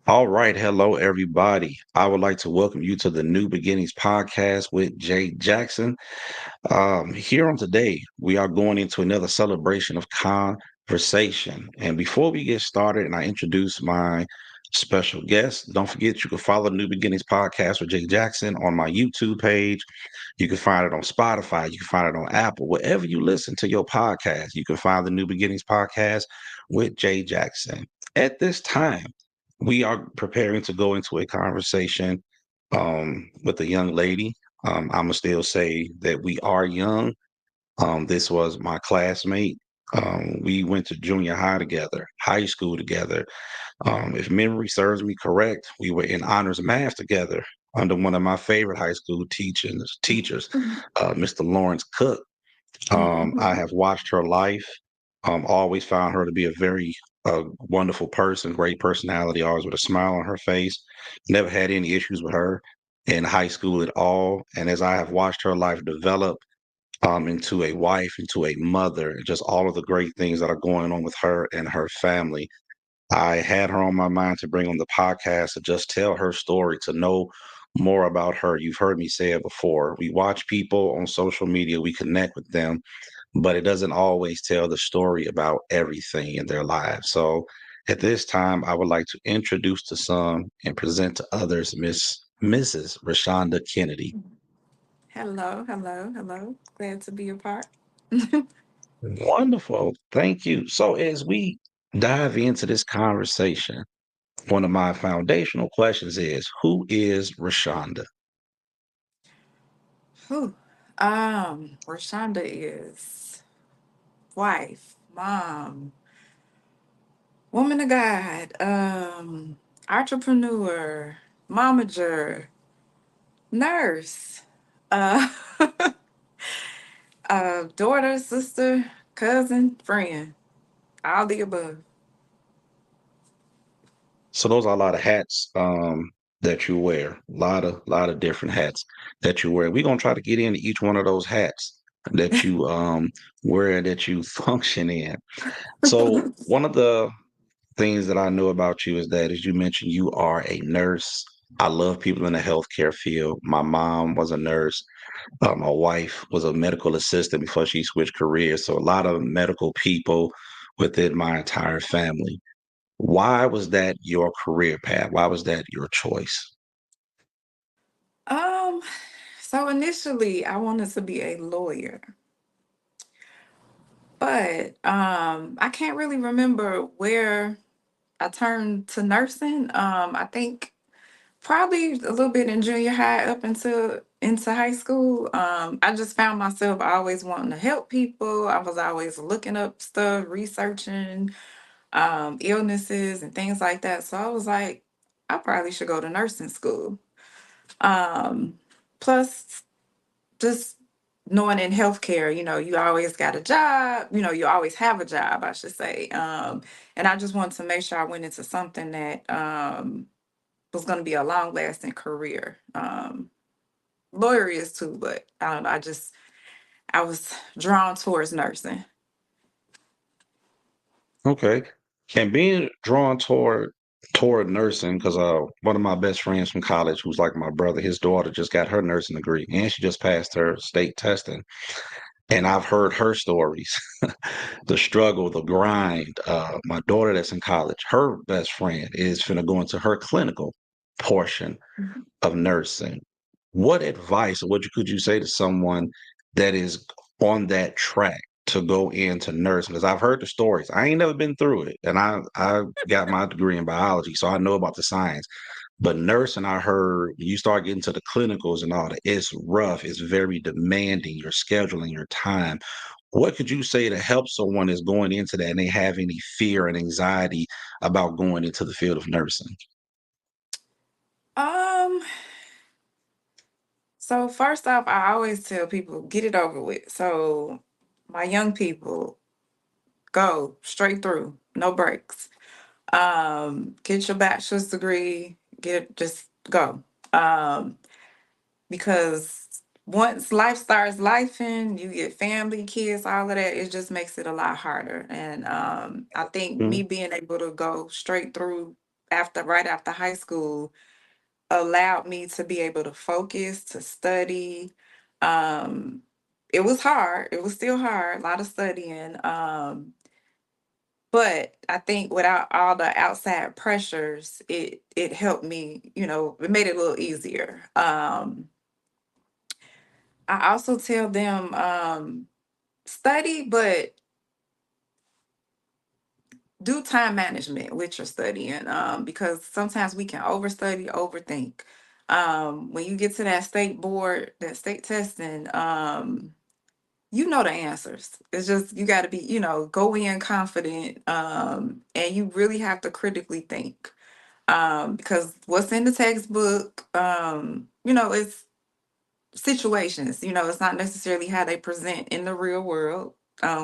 All right. Hello, everybody. I would like to welcome you to the New Beginnings podcast with Jay Jackson. Here on today, we are going into another celebration of conversation. And before we get started and I introduce my special guest, don't forget you can follow New Beginnings podcast with Jay Jackson on my YouTube page. You can find it on Spotify. You can find it on Apple. Wherever you listen to your podcast, you can find the New Beginnings podcast with Jay Jackson. At this time, we are preparing to go into a conversation with a young lady. I'm gonna still say that we are young. This was my classmate. We went to junior high together, high school together. If memory serves me correct, we were in honors math together under one of my favorite high school teachers, Mr. Lawrence Cook. I have watched her life. Always found her to be a very wonderful person, great personality, always with a smile on her face. Never had any issues with her in high school at all. And as I have watched her life develop into a wife, into a mother, and just all of the great things that are going on with her and her family, I had her on my mind to bring on the podcast to just tell her story, to know more about her. You've heard me say it before. We watch people on social media, we connect with them, but it doesn't always tell the story about everything in their lives. So at this time, I would like to introduce to some and present to others Mrs. Rashonda Kennedy. Hello, hello, hello. Glad to be a part. Wonderful. Thank you. So as we dive into this conversation, one of my foundational questions is, who is Rashonda? Whew. Rashonda is wife, mom, woman of God, entrepreneur, momager, nurse, uh, daughter, sister, cousin, friend, all the above. So those are a lot of hats that you wear. A lot of different hats that you wear. We're gonna try to get into each one of those hats that you wear that you function in. So one of the things that I know about you is that, as you mentioned, you are a nurse. I love people in the healthcare field. My mom was a nurse. My wife was a medical assistant before she switched careers. So a lot of medical people within my entire family. Why was that your career path? Why was that your choice? um, so initially I wanted to be a lawyer, but I can't really remember where I turned to nursing. I think probably a little bit in junior high up into high school. I just found myself always wanting to help people. I was always looking up stuff, researching illnesses and things like that. So I was like, I probably should go to nursing school. Um, Plus, just knowing in healthcare, you always got a job, you always have a job, I should say. And I just wanted to make sure I went into something that was going to be a long lasting career. Lawyer is too, but I don't know. I was drawn towards nursing. Okay. And being drawn toward nursing, because one of my best friends from college, who's like my brother, his daughter just got her nursing degree and she just passed her state testing. And I've heard her stories, the struggle, the grind. My daughter that's in college, her best friend is finna go into her clinical portion Mhm. of nursing. What advice or could you say to someone that is on that track to go into nursing? Because I've heard the stories. I ain't never been through it. And I got my degree in biology, so I know about the science. But nursing, I heard when you start getting to the clinicals and all that, it's rough. It's very demanding, your scheduling, your time. What could you say to help someone that's going into that and they have any fear and anxiety about going into the field of nursing? Um, so first off, I always tell people get it over with. So my young people, go straight through, no breaks. Get your bachelor's degree, just go. Um, because once life starts life and you get family, kids, all of that, it just makes it a lot harder. And I think me being able to go straight through right after high school allowed me to be able to focus, to study. Um, it was hard. It was still hard, a lot of studying. But I think without all the outside pressures, it helped me, it made it a little easier. I also tell them study, but do time management with your studying, because sometimes we can overstudy, overthink. When you get to that state board, that state testing, you know the answers. It's just you got to be, go in confident, and you really have to critically think, because what's in the textbook, it's situations. It's not necessarily how they present in the real world,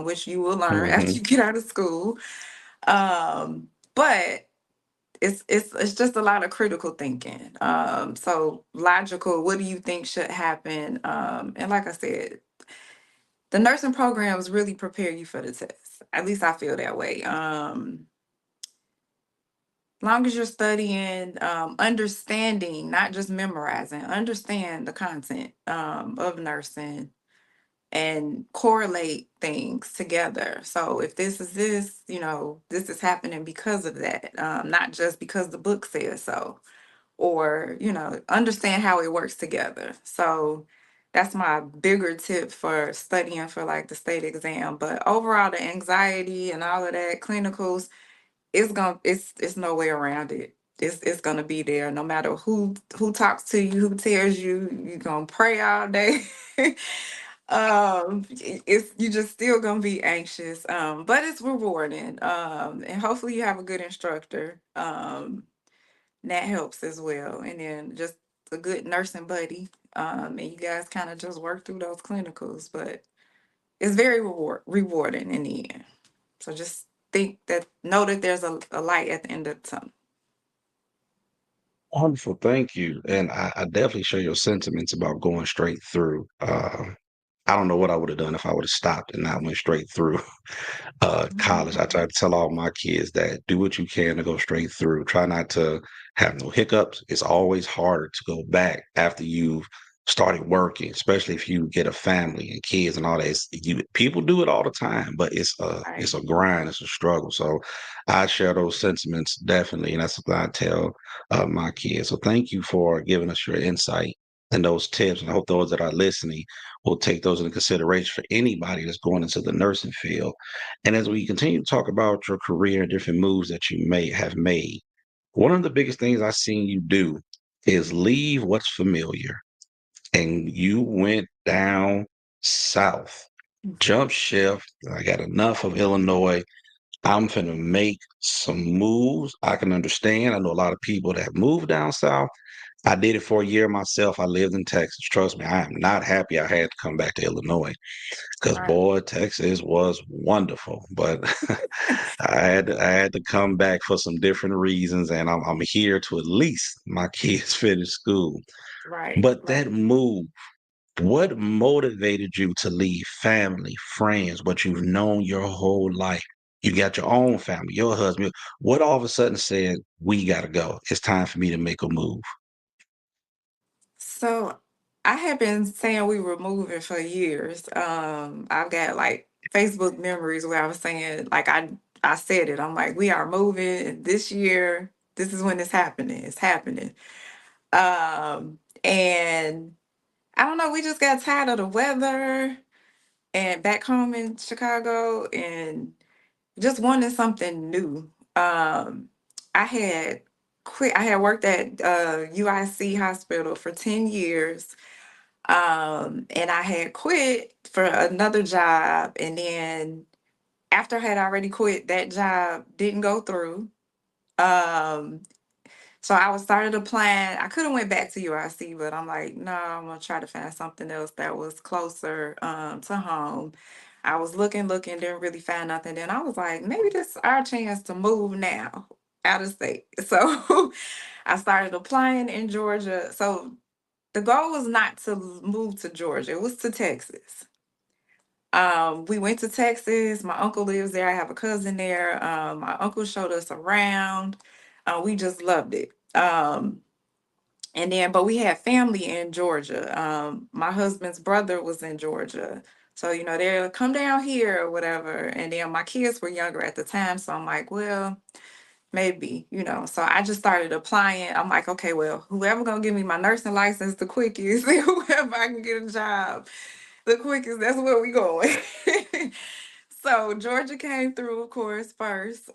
which you will learn after Hmm. you get out of school. But it's just a lot of critical thinking. So logical, what do you think should happen? And like I said, the nursing programs really prepare you for the test. At least I feel that way. Long as you're studying, understanding, not just memorizing, understand the content of nursing and correlate things together. So if this is this, this is happening because of that, not just because the book says so, or, understand how it works together. So that's my bigger tip for studying for like the state exam. But overall, the anxiety and all of that, clinicals, it's no way around it. It's gonna be there no matter who talks to you, who tells you you're gonna pray all day. It's you just still gonna be anxious, but it's rewarding, and hopefully you have a good instructor, that helps as well, and then just a good nursing buddy, and you guys kind of just work through those clinicals, but it's very rewarding in the end. So just know that there's a light at the end of the tunnel. Wonderful, thank you. And I definitely share your sentiments about going straight through. I don't know what I would have done if I would have stopped and not went straight through college. I try to tell all my kids that do what you can to go straight through. Try not to have no hiccups. It's always harder to go back after you've started working, especially if you get a family and kids and all that. People do it all the time, but it's Right. a grind. It's a struggle. So I share those sentiments definitely, and that's what I tell my kids. So thank you for giving us your insight and those tips. And I hope those that are listening will take those into consideration for anybody that's going into the nursing field. And as we continue to talk about your career and different moves that you may have made, one of the biggest things I've seen you do is leave what's familiar. And you went down south, jump ship. I got enough of Illinois. I'm finna make some moves. I can understand. I know a lot of people that moved down south. I did it for a year myself. I lived in Texas. Trust me, I am not happy I had to come back to Illinois because Right. boy, Texas was wonderful. But I had to come back for some different reasons, and I'm here to at least my kids finish school. Right. But that move, what motivated you to leave family, friends, what you've known your whole life? You got your own family, your husband. What all of a sudden said, we got to go? It's time for me to make a move. So I have been saying we were moving for years. I've got like Facebook memories where I was saying, like I said it. I'm like, we are moving this year. This is when it's happening. It's happening. And I don't know, we just got tired of the weather and back home in Chicago and just wanted something new. I had I had worked at UIC hospital for 10 years. And I had quit for another job. And then after I had already quit, that job didn't go through. Um, so I was started applying. I could have went back to UIC, but I'm like, no, I'm gonna try to find something else that was closer to home. I was looking, didn't really find nothing. Then I was like, maybe this is our chance to move now out of state. So I started applying in Georgia. So the goal was not to move to Georgia, it was to Texas. We went to Texas. My uncle lives there. I have a cousin there. My uncle showed us around. We just loved it. And then, but we had family in Georgia. My husband's brother was in Georgia. So, they'll come down here or whatever. And then my kids were younger at the time. So I'm like, well, maybe, So I just started applying. I'm like, okay, well, whoever gonna give me my nursing license the quickest, whoever I can get a job the quickest, that's where we going. So Georgia came through, of course, first.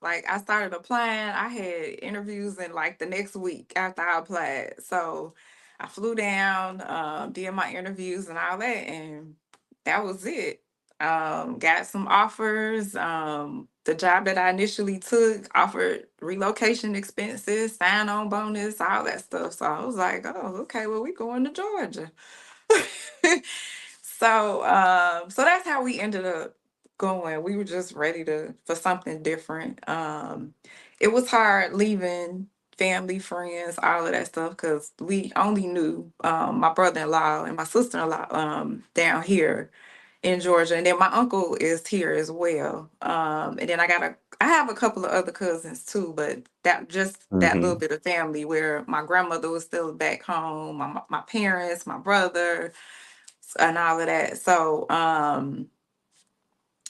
Like I started applying. I had interviews in like the next week after I applied. So I flew down, did my interviews and all that, and that was it. Got some offers. The job that I initially took offered relocation expenses, sign-on bonus, all that stuff. So I was like, oh, okay, well, we going to Georgia. So that's how we ended up going. We were just ready to for something different. It was hard leaving family, friends, all of that stuff because we only knew my brother-in-law and my sister-in-law down here in Georgia, and then my uncle is here as well. And then I have a couple of other cousins too, but that little Hmm. bit of family where my grandmother was still back home, my parents, my brother, and all of that. So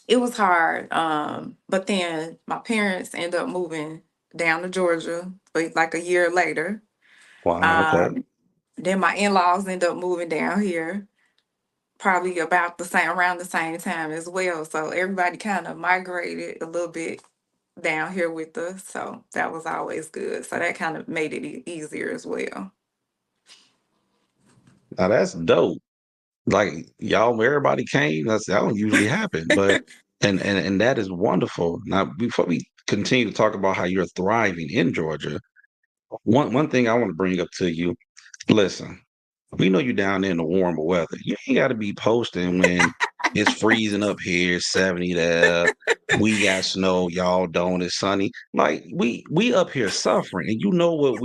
it was hard. But then my parents ended up moving down to Georgia like a year later. Wow. Okay. Um, then my in-laws ended up moving down here probably about the same around the same time as well. So everybody kind of migrated a little bit down here with us. So that was always good. So that kind of made it easier as well. Now that's dope. Like y'all, where everybody came, that don't usually happen, but and that is wonderful. Now, before we continue to talk about how you're thriving in Georgia, one thing I want to bring up to you. Listen, we know you down there in the warmer weather. You ain't got to be posting when it's freezing up here, 70 there. We got snow, y'all don't. It's sunny. Like we up here suffering, and you know what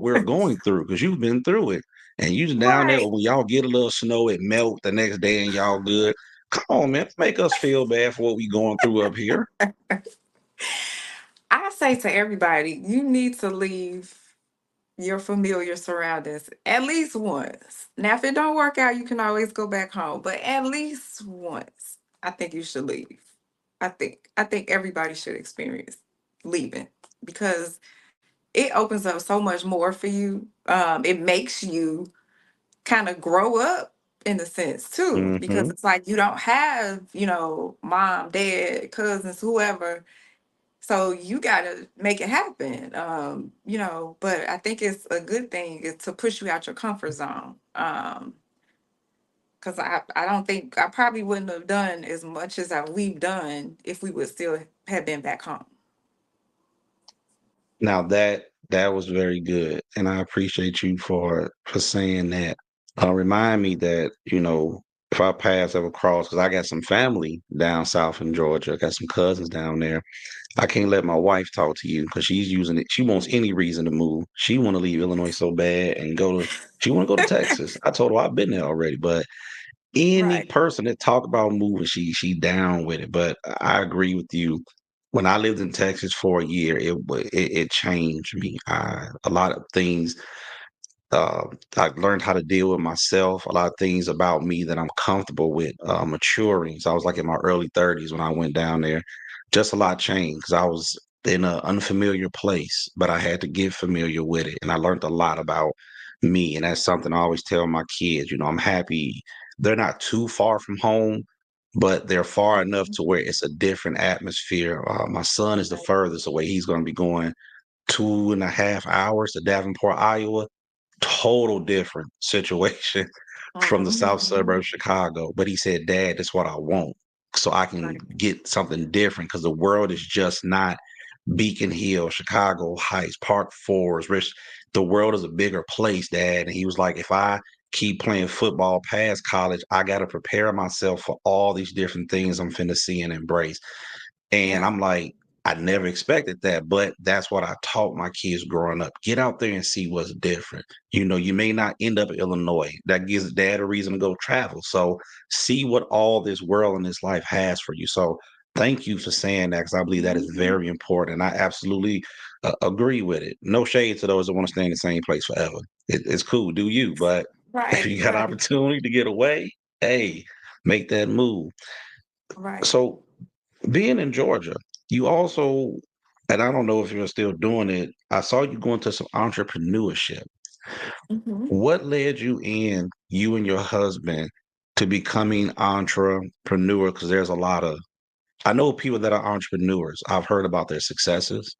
we're going through because you've been through it. And you just down there Right. when y'all get a little snow, it melt the next day, and y'all good. Come on, man, make us feel bad for what we going through up here. I say to everybody, you need to leave your familiar surroundings at least once. Now, if it don't work out, you can always go back home, but at least once, I think you should leave. I think everybody should experience leaving because it opens up so much more for you. It makes you kind of grow up in a sense too, because Hmm. it's like you don't have, mom, dad, cousins, whoever, so you gotta make it happen. But I think it's a good thing is to push you out your comfort zone. Because I don't think I probably wouldn't have done as much as we've done if we would still have been back home. Now that was very good, and I appreciate you for saying that. Remind me that if our paths ever cross, because I got some family down south in Georgia, I got some cousins down there. I can't let my wife talk to you because she's using it. She wants any reason to move. She want to leave Illinois so bad and go to. She want to go to Texas. I told her I've been there already, but any Right. person that talk about moving, she down with it. But I agree with you. When I lived in Texas for a year, it changed me. A lot of things. Uh, I learned how to deal with myself. A lot of things about me that I'm comfortable with maturing. So I was like in my early 30s when I went down there. Just a lot changed because I was in an unfamiliar place, but I had to get familiar with it, and I learned a lot about me. And that's something I always tell my kids. I'm happy they're not too far from home, but they're far enough Mhm. to where it's a different atmosphere. My son is the Right. furthest away. He's going to be going 2.5 hours to Davenport, Iowa. Total different situation from the south suburb Mhm. of Chicago. But he said, Dad, that's what I want. So I can Right. get something different because the world is just not Beacon Hill, Chicago Heights, Park Forest, Rich. The world is a bigger place, Dad. And he was like, if I keep playing football past college, I got to prepare myself for all these different things I'm finna see and embrace. And Yeah. I'm like, I never expected that, but that's what I taught my kids growing up. Get out there and see what's different. You may not end up in Illinois. That gives dad a reason to go travel. So see what all this world and this life has for you. So Thank you for saying that because I believe that is Mhm. very important. I absolutely agree with it. No shade to those that want to stay in the same place forever. It's cool, do you? But if Right, you got right, opportunity to get away, hey, make that move. right. So, being in Georgia, you also, and I don't know if you're still doing it. I saw you go into some entrepreneurship. Mhm. What led you in, you and your husband, to becoming entrepreneur? Because there's a lot of I know people that are entrepreneurs. I've heard about their successes.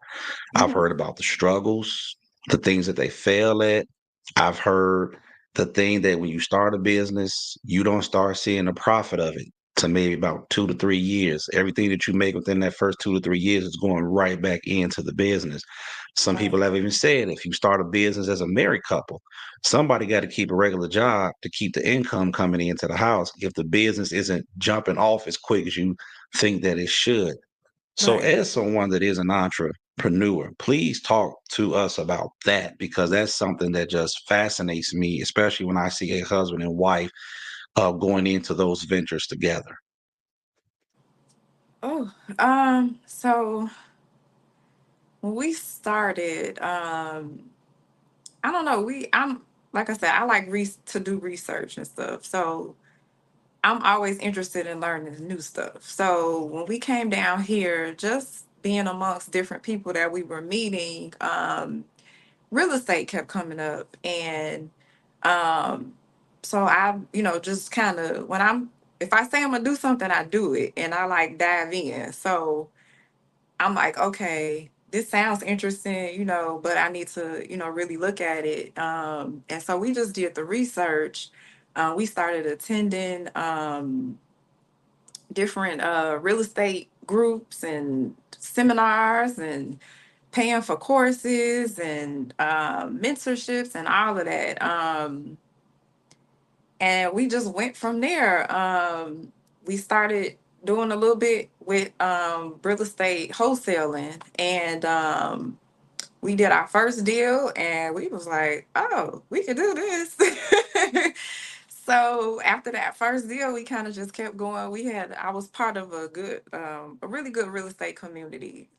I've Mhm. heard about the struggles, the things that they fail at. I've heard the thing that when you start a business, you don't start seeing the profit of it to maybe about 2 to 3 years. Everything that you make within that first 2 to 3 years is going right back into the business. Some people Right, have even said if you start a business as a married couple, somebody got to keep a regular job to keep the income coming into the house if the business isn't jumping off as quick as you think that it should. So, right. as someone that is an entrepreneur, please talk to us about that because that's something that just fascinates me, especially when I see a husband and wife going into those ventures together. Oh, so when we started, I don't know, I'm like I said, I like to do research and stuff. So I'm always interested in learning new stuff. So when we came down here, just being amongst different people that we were meeting, real estate kept coming up. And um, so I, just kind of if I say I'm gonna do something, I do it and I like dive in. So I'm like, okay, this sounds interesting, but I need to, really look at it. And so we just did the research. We started attending different real estate groups and seminars and paying for courses and mentorships and all of that. And we just went from there. We started doing a little bit with real estate wholesaling, and we did our first deal, and we was like, "Oh, we could do this." So after that first deal, we kind of just kept going. I was part of a really good real estate community.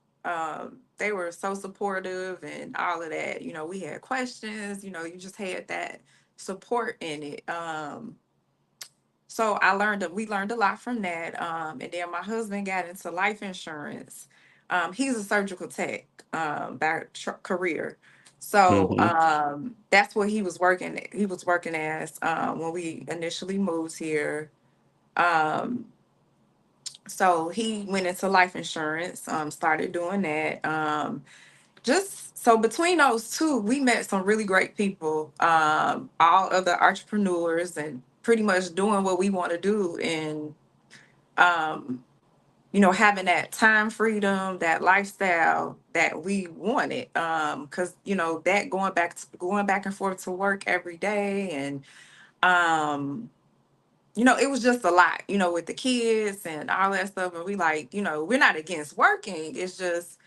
They were so supportive and all of that. We had questions. You just had that support in it. So we learned a lot from that. And then my husband got into life insurance. He's a surgical tech career. So Hmm. that's what he was working. He was working as when we initially moved here. Um, so he went into life insurance, started doing that. Just so between those two, we met some really great people, all other entrepreneurs and pretty much doing what we want to do and um, having that time freedom, that lifestyle that we wanted. Cause that going back and forth to work every day and it was just a lot, with the kids and all that stuff. And we like, we're not against working. It's just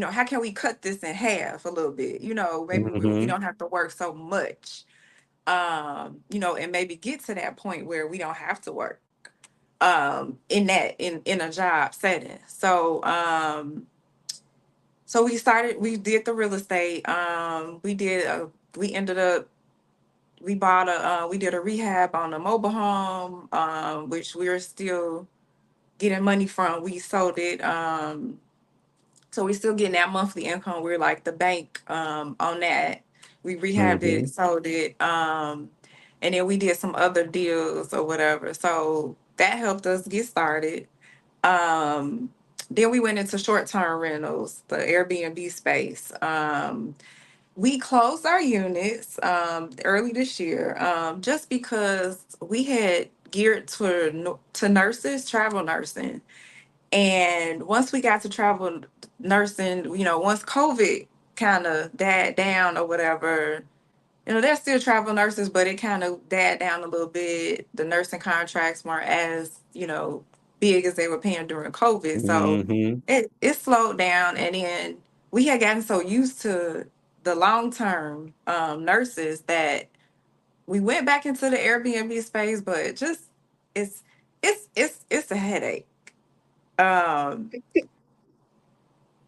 how can we cut this in half a little bit? Maybe we Hmm. don't have to work so much, and maybe get to that point where we don't have to work in a job setting. So we did the real estate. We ended up, we did a rehab on a mobile home, which we're still getting money from. We sold it. So we're still getting that monthly income. We're like the bank on that. We rehabbed it, Hmm. sold it, and then we did some other deals or whatever. So that helped us get started. Um, then we went into short-term rentals, the Airbnb space. We closed our units early this year, just because we had geared to nurses, travel nursing. And once we got to travel nursing, once COVID kind of died down or whatever, there's still travel nurses, but it kind of died down a little bit. The nursing contracts weren't as, big as they were paying during COVID. So Hmm. it slowed down. And then we had gotten so used to the long term nurses that we went back into the Airbnb space, but just it's it's a headache. Um,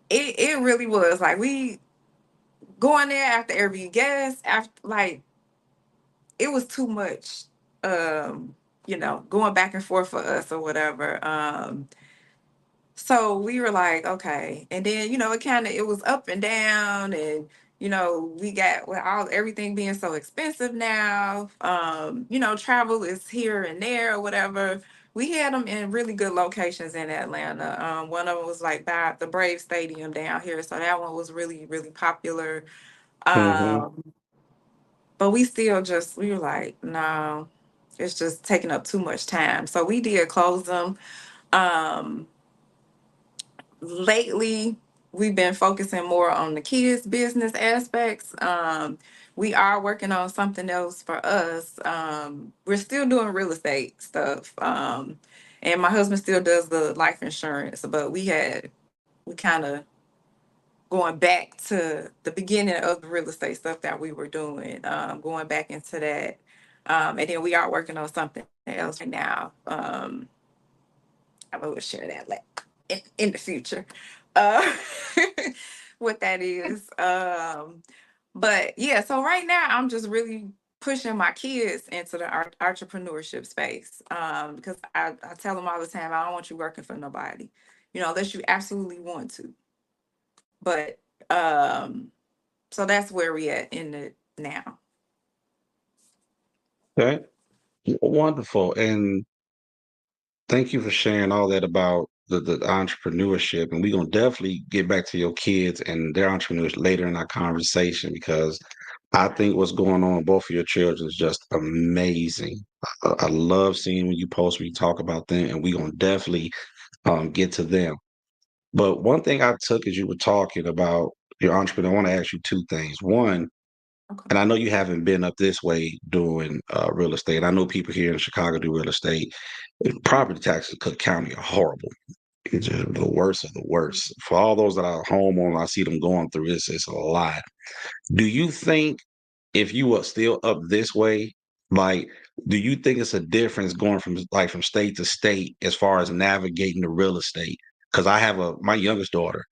it really was like we going there after every guest after like it was too much. Um, going back and forth for us or whatever. So we were like, okay. And then, it was up and down and we got with all everything being so expensive now. Travel is here and there or whatever. We had them in really good locations in Atlanta. One of them was like by the Brave Stadium down here. So that one was really, really popular. Mm-hmm. Um, but we were like, no, it's just taking up too much time. So we did close them. Um, Lately we've been focusing more on the kids business aspects. We are working on something else for us. We're still doing real estate stuff, and my husband still does the life insurance, but we kind of going back to the beginning of the real estate stuff that we were doing, going back into that. And then we are working on something else right now. I will share that in the future. Uh, what that is. But yeah, so right now I'm just really pushing my kids into the entrepreneurship space, because I tell them all the time, I don't want you working for nobody, unless you absolutely want to. But so that's where we at in it now. Okay. Wonderful. And thank you for sharing all that about the entrepreneurship. And we're gonna definitely get back to your kids and their entrepreneurs later in our conversation because I think what's going on with both of your children is just amazing. I love seeing when you post when you talk about them, and we're gonna definitely get to them. But one thing I took as you were talking about your entrepreneur, I want to ask you two things. One, Okay. and I know you haven't been up this way doing real estate. I know people here in Chicago do real estate. Property taxes in Cook County are horrible. It's just the worst of the worst. For all those that are homeowners, I see them going through this. It's a lot. Do you think if you were still up this way, like, do you think it's a difference going from state to state as far as navigating the real estate? Because I have my youngest daughter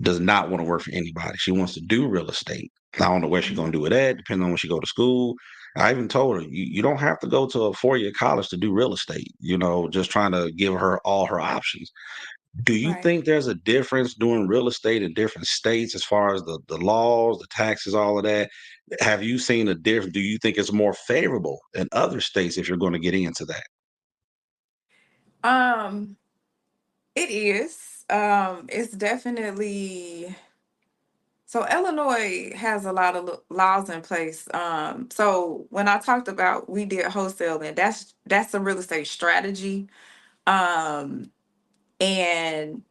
does not want to work for anybody. She wants to do real estate. I don't know where she's going to do it at, depending on when she go to school. I even told her, you don't have to go to a 4-year college to do real estate, just trying to give her all her options. Do you Right. think there's a difference doing real estate in different states as far as the laws, the taxes, all of that? Have you seen a difference? Do you think it's more favorable in other states if you're going to get into that? Um, it is. It's definitely. So Illinois has a lot of laws in place. So when I talked about we did wholesaling, that's a real estate strategy. Um, and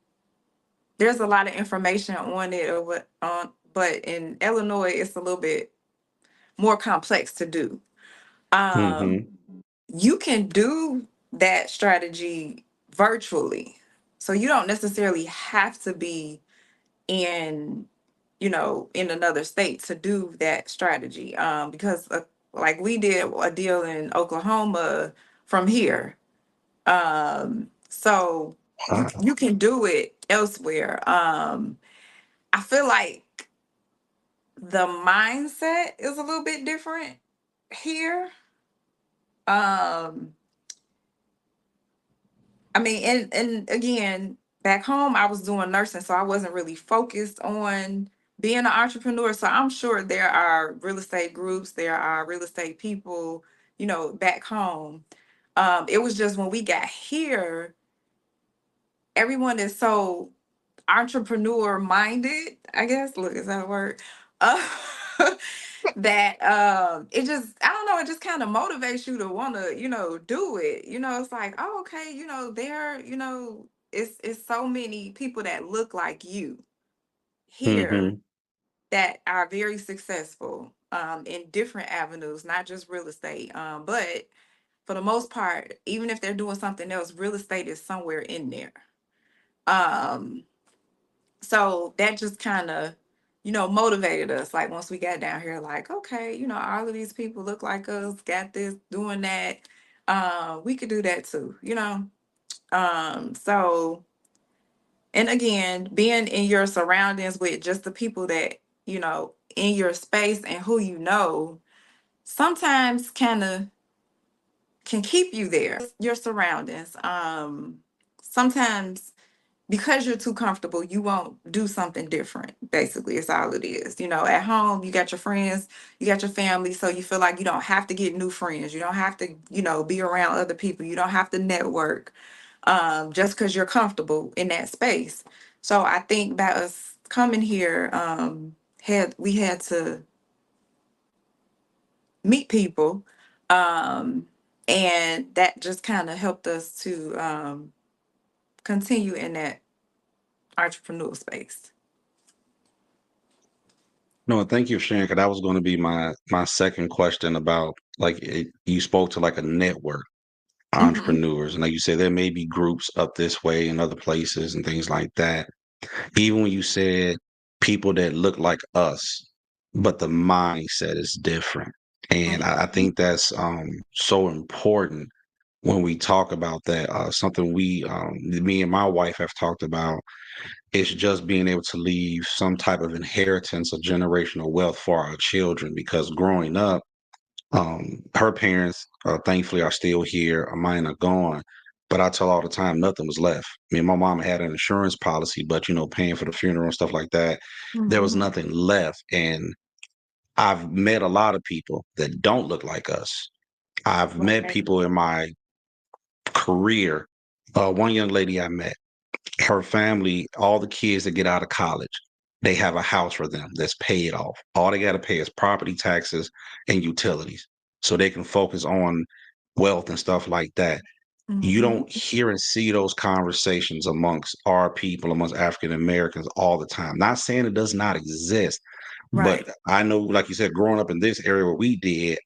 there's a lot of information on it or what on, but in Illinois it's a little bit more complex to do. Um, Hmm. you can do that strategy virtually. So you don't necessarily have to be in in another state to do that strategy, because like we did a deal in Oklahoma from here, so you can do it elsewhere. I feel like the mindset is a little bit different here. um I mean, and again, back home I was doing nursing, so I wasn't really focused on being an entrepreneur. So I'm sure there are real estate groups, there are real estate people, back home. It was just when we got here, everyone is so entrepreneur minded, I guess. Look, is that a word? Uh, that it just, I don't know, it just kind of motivates you to want to, do it. It's like, oh, okay, there, it's so many people that look like you here Hmm. that are very successful in different avenues, not just real estate. But for the most part, even if they're doing something else, real estate is somewhere in there. Um, so that just kind of motivated us, like once we got down here, like, okay, all of these people look like us, got this, doing that, we could do that too. So And again, being in your surroundings with just the people that, in your space and who sometimes kind of can keep you there. Your surroundings. Sometimes because you're too comfortable, you won't do something different. Basically, it's all it is. At home, you got your friends, you got your family, so you feel like you don't have to get new friends. You don't have to, be around other people. You don't have to network just because you're comfortable in that space. So I think about us coming here, had to meet people, um, and that just kind of helped us to continue in that entrepreneurial space. No, thank you for sharing. 'Cause that was going to be my second question about like you spoke to like a network Hmm. entrepreneurs, and like you said, there may be groups up this way in other places and things like that. Even when you said people that look like us, but the mindset is different, and I Hmm. think that's so important when we talk about that. Something me and my wife have talked about is just being able to leave some type of inheritance of generational wealth for our children. Because growing up, her parents, thankfully, are still here. Mine are gone. But I tell all the time, nothing was left. Me and my mom had an insurance policy, but paying for the funeral and stuff like that, there was Hmm. nothing left. And I've met a lot of people that don't look like us. I've met Right. people in my career. One young lady I met, her family, all the kids that get out of college, they have a house for them that's paid off. All they got to pay is property taxes and utilities. So they can focus on wealth and stuff like that. You Hmm. don't hear and see those conversations amongst our people, amongst African Americans all the time. Not saying it does not exist, but Right. I know, like you said, growing up in this area where we did,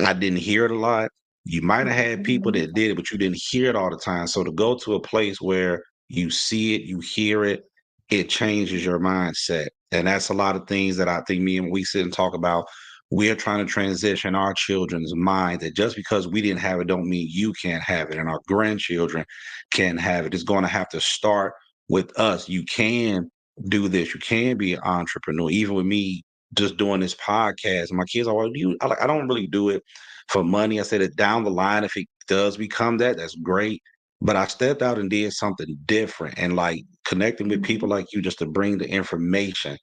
I didn't hear it a lot. You might have had people Hmm. that did it, but you didn't hear it all the time. So to go to a place where you see it, you hear it, it changes your mindset. And that's a lot of things that I think me and we sit and talk about. We're trying to transition our children's mind that just because we didn't have it, don't mean you can't have it, and our grandchildren can have it. It's going to have to start with us. You can do this. You can be an entrepreneur. Even with me just doing this podcast, my kids are like, I don't really do it for money. I said it down the line, if it does become that, that's great. But I stepped out and did something different, and like connecting with people Hmm. like you just to bring the information.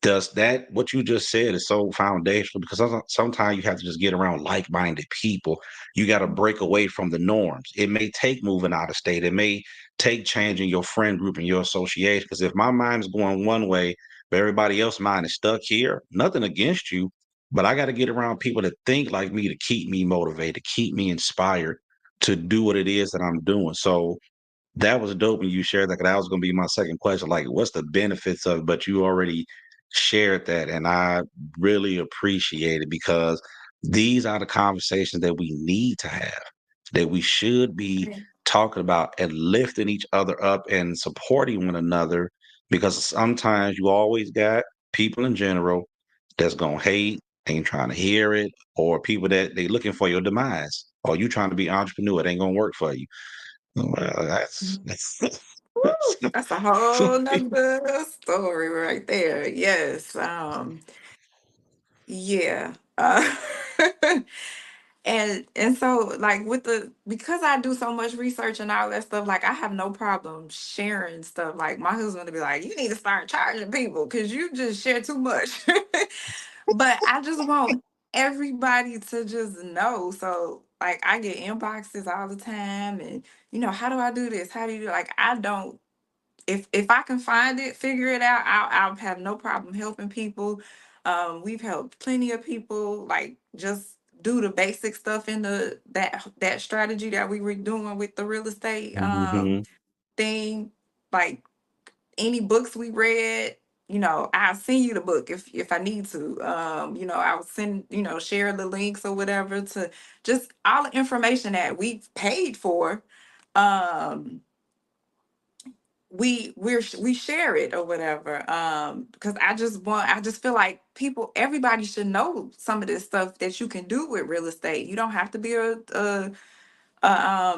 Does that what you just said is so foundational, because sometimes you have to just get around like-minded people. You got to break away from the norms. It may take moving out of state. It may take changing your friend group and your association. Because if my mind is going one way, but everybody else's mind is stuck here, nothing against you, but I got to get around people that think like me to keep me motivated, to keep me inspired to do what it is that I'm doing. So that was dope when you shared that, 'cause that was going to be my second question. Like, what's the benefits of it? But you already shared that, and I really appreciate it, because these are the conversations that we need to have, that we should be talking about and lifting each other up and supporting one another. Because sometimes you always got people in general that's going to hate, ain't trying to hear it, or people that they looking for your demise, or you trying to be an entrepreneur, it ain't going to work for you. Well, that's Woo, that's a whole nother story right there. Yes. Yeah. And so like with the because I do so much research and all that stuff, like I have no problem sharing stuff. Like my husband would be like, you need to start charging people because you just share too much. But I just want everybody to just know. So like I get inboxes all the time and how do I do this? How do you do like I don't if I can find it, figure it out, I'll have no problem helping people. We've helped plenty of people, like just do the basic stuff in that strategy that we were doing with the real estate Mhm. thing. Like any books we read, I'll send you the book if I need to. I'll send, share the links or whatever to just all the information that we've paid for. Um, we share it or whatever because I just feel like everybody should know some of this stuff that you can do with real estate. You don't have to be a a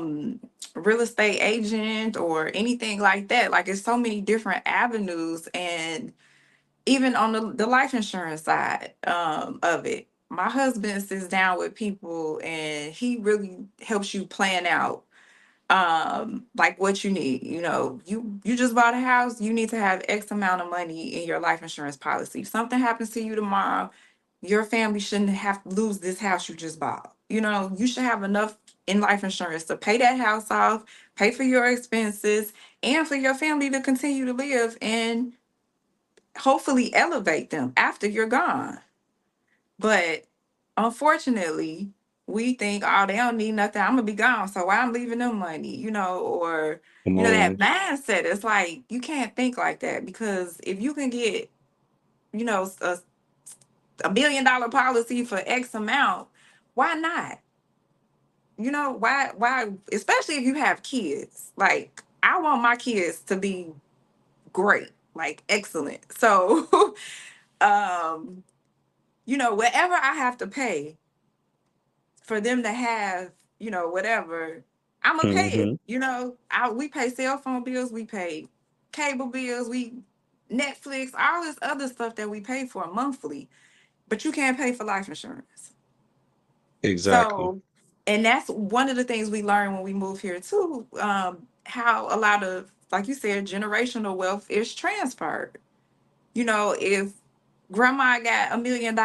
real estate agent or anything like that. Like it's so many different avenues, and even on the life insurance side of it. My husband sits down with people and he really helps you plan out like what you need. You just bought a house, you need to have X amount of money in your life insurance policy. If something happens to you tomorrow, your family shouldn't have to lose this house you just bought. You should have enough in life insurance to pay that house off, pay for your expenses, and for your family to continue to live and hopefully elevate them after you're gone. But unfortunately, we think, oh, they don't need nothing. I'm gonna be gone, so why I'm leaving them money, or Come that on. mindset. It's like you can't think like that, because if you can get, a $1 million policy for X amount, why not? Why, especially if you have kids. Like, I want my kids to be great, like excellent. So um whatever I have to pay for them to have, whatever, I'm gonna pay it. Hmm. We pay cell phone bills, we pay cable bills, we Netflix, all this other stuff that we pay for monthly, but you can't pay for life insurance. Exactly. So, and that's one of the things we learned when we moved here too. How a lot of, like you said, generational wealth is transferred. If grandma got $1 million,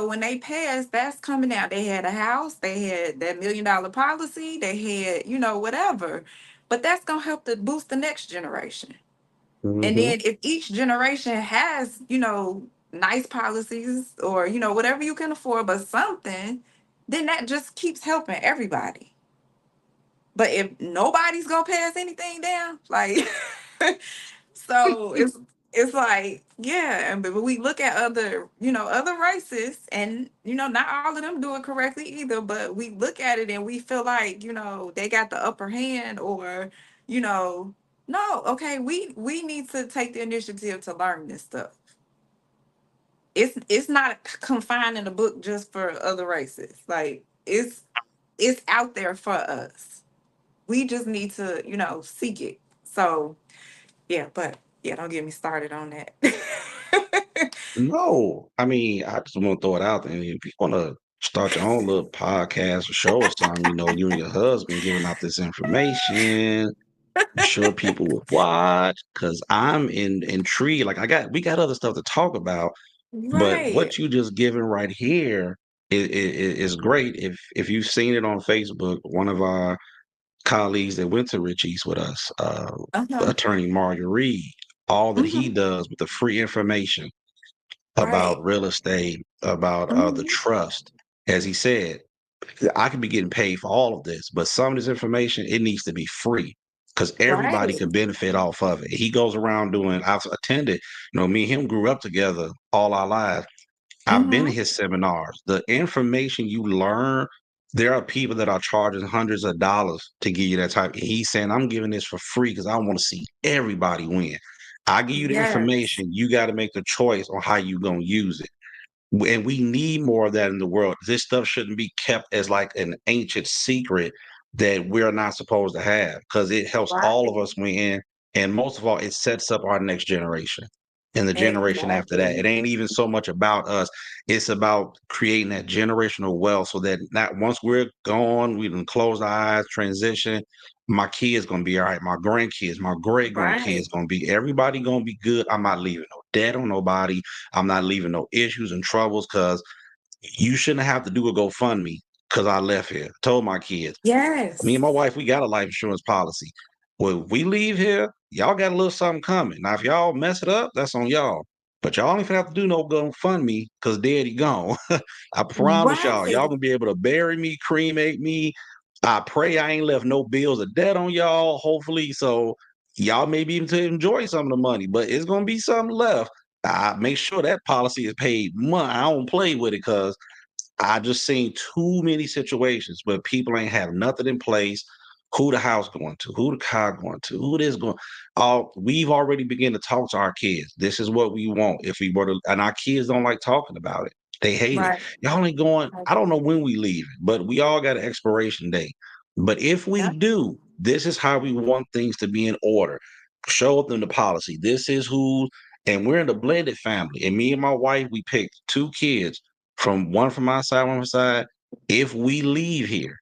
when they passed, that's coming out. They had a house, they had that $1 million policy, they had, whatever. But that's gonna help to boost the next generation. And Hmm. then if each generation has, nice policies or, whatever you can afford, but something, then that just keeps helping everybody. But if nobody's gonna pass anything down, like so it's like, yeah, and but we look at other races, and not all of them do it correctly either, but we look at it and we feel like, they got the upper hand, or you know, no, okay, we need to take the initiative to learn this stuff. It's not confined in the book just for other races. Like it's out there for us. We just need to, seek it. So yeah, but yeah, don't get me started on that. No, I mean, I just want to throw it out there. If you want to start your own little podcast or show or something, you and your husband giving out this information, I'm sure people would watch because I'm intrigued. Like we got other stuff to talk about, but Right. what you just given right here is great. If you've seen it on Facebook, one of our colleagues that went to Rich East with us, Uh-huh. attorney Marguerite, all that he Hmm. does with the free information Right. about real estate, about the Hmm. trust. As he said, I could be getting paid for all of this, but some of this information, it needs to be free because everybody Right. can benefit off of it. He goes around doing, I've attended, me and him grew up together all our lives. I've been to Hmm. his seminars. The information you learn, there are people that are charging hundreds of dollars to give you that type. He's saying, I'm giving this for free because I want to see everybody win. I give you the Yes. information. You got to make the choice on how you going to use it. And we need more of that in the world. This stuff shouldn't be kept as like an ancient secret that we're not supposed to have because it helps all of Right. us win. And most of all, it sets up our next generation and the generation after that. Exactly. It ain't even so much about us. It's about creating that generational wealth so that not once we're gone, we can close our eyes, transition. My kids gonna be all right. My grandkids, my great grandkids Right. gonna be everybody gonna be good. I'm not leaving no debt on nobody. I'm not leaving no issues and troubles because you shouldn't have to do a GoFundMe because I left here. Told my kids, me and my Yes. wife, we got a life insurance policy. Well, if we leave here, y'all got a little something coming. Now, if y'all mess it up, that's on y'all. But y'all don't even have to do no GoFundMe because daddy gone. I promise y'all, y'all Right. gonna be able to bury me, cremate me. I pray I ain't left no bills of debt on y'all, hopefully. So y'all may be able to enjoy some of the money, but it's gonna be something left. I make sure that policy is paid money. I don't play with it because I just seen too many situations where people ain't have nothing in place. Who the house going to? Who the car going to? Who this going? All we've already begun to talk to our kids. This is what we want. If we were to, and our kids don't like talking about it. They hate it. Right. Y'all ain't going. Right. I don't know when we leave, but we all got an expiration date. But if we Yeah. do, this is how we want things to be in order. Show them the policy. This is who, and we're in a blended family. And me and my wife, we picked two kids from one from my side, one from my side. If we leave here,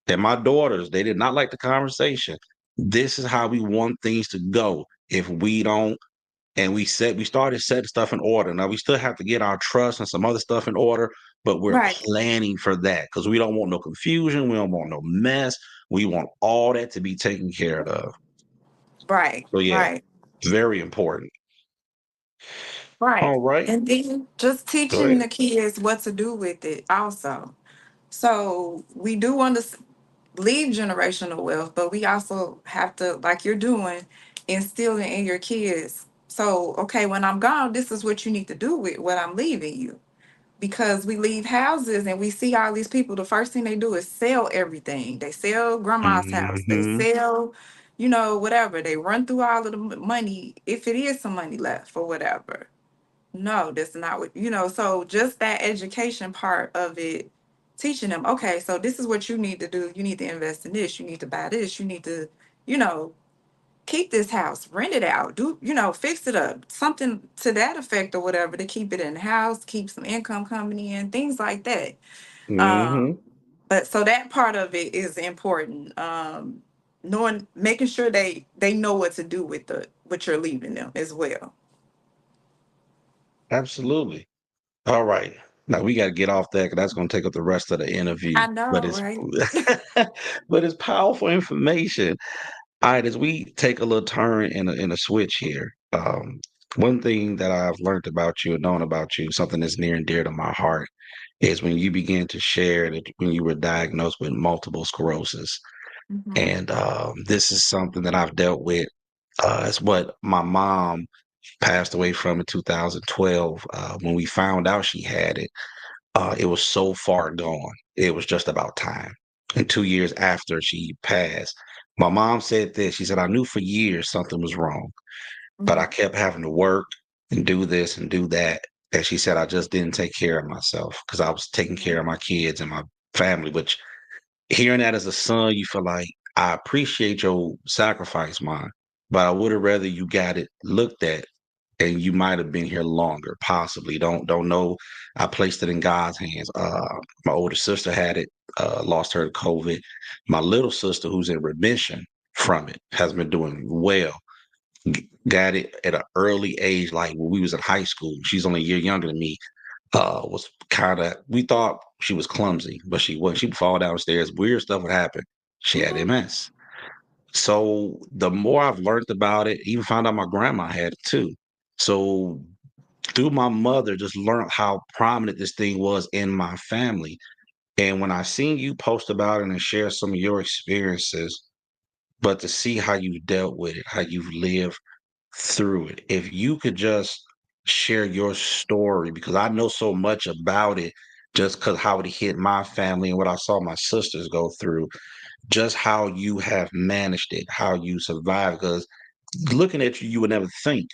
and my daughters, they did not like the conversation. This is how we want things to go. If we don't, and we started setting stuff in order. Now we still have to get our trust and some other stuff in order, but we're Right. planning for that because we don't want no confusion. We don't want no mess. We want all that to be taken care of. Right. So yeah, Right. very important. Right. All right, And then just go teaching ahead. the kids what to do with it also. So we do want to leave generational wealth, but we also have to, like you're doing, instill it in your kids. So, okay, when I'm gone, this is what you need to do with what I'm leaving you. Because we leave houses and we see all these people, the first thing they do is sell everything. They sell grandma's house, they Hmm. sell, whatever. They run through all of the money, if it is some money left or whatever. No, that's not what, so just that education part of it, teaching them, okay, so this is what you need to do. You need to invest in this, you need to buy this, you need to, you know, keep this house, rent it out, do, fix it up, something to that effect or whatever, to keep it in the house, keep some income coming in, things like that. Um, Hmm. but so that part of it is important. Knowing, making sure they know what to do with the what you're leaving them as well. Absolutely. All right. Now we got to get off that because that's going to take up the rest of the interview. I But know, it's right? but it's powerful information. All right, as we take a little turn in a switch here, one thing that I've learned about you and known about you, something that's near and dear to my heart, is when you began to share that when you were diagnosed with multiple sclerosis. Hmm. And this is something that I've dealt with. It's what my mom passed away from in 2012. When we found out she had it, it was so far gone. It was just about time. And 2 years after she passed, my mom said this. She said, I knew for years something was wrong, but I Hmm. kept having to work and do this and do that. And she said, I just didn't take care of myself because I was taking care of my kids and my family, which hearing that as a son, you feel like I appreciate your sacrifice, mom, but I would have rather you got it looked at and you might have been here longer, possibly. Don't know. I placed it in God's hands. My older sister had it, lost her to COVID. My little sister, who's in remission from it, has been doing well. Got it at an early age, like when we was in high school. She's only a year younger than me. Was kind of we thought she was clumsy, but she wasn't. She'd fall downstairs. Weird stuff would happen. She had Hmm. MS. So the more I've learned about it, even found out my grandma had it too. So through my mother, just learned how prominent this thing was in my family. And when I seen you post about it and share some of your experiences, but to see how you've dealt with it, how you've lived through it, if you could just share your story, because I know so much about it, just because how it hit my family and what I saw my sisters go through, just how you have managed it, how you survived. Because looking at you, you would never think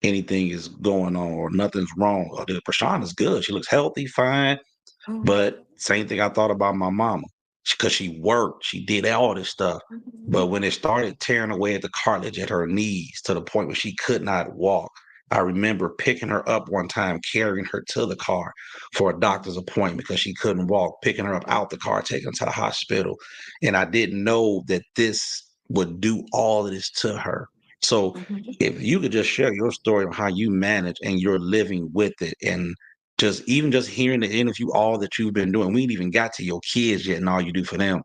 anything is going on or nothing's wrong. Or the Prashant is good. She looks healthy, fine. Hmm. But same thing I thought about my mama because she worked, she did all this stuff. Hmm. But when it started tearing away at the cartilage at her knees to the point where she could not walk, I remember picking her up one time, carrying her to the car for a doctor's appointment because she couldn't walk, picking her up out the car, taking her to the hospital. And I didn't know that this would do all of this to her. So Hmm. if you could just share your story of how you manage and you're living with it and just hearing the interview, all that you've been doing, we ain't even got to your kids yet and all you do for them.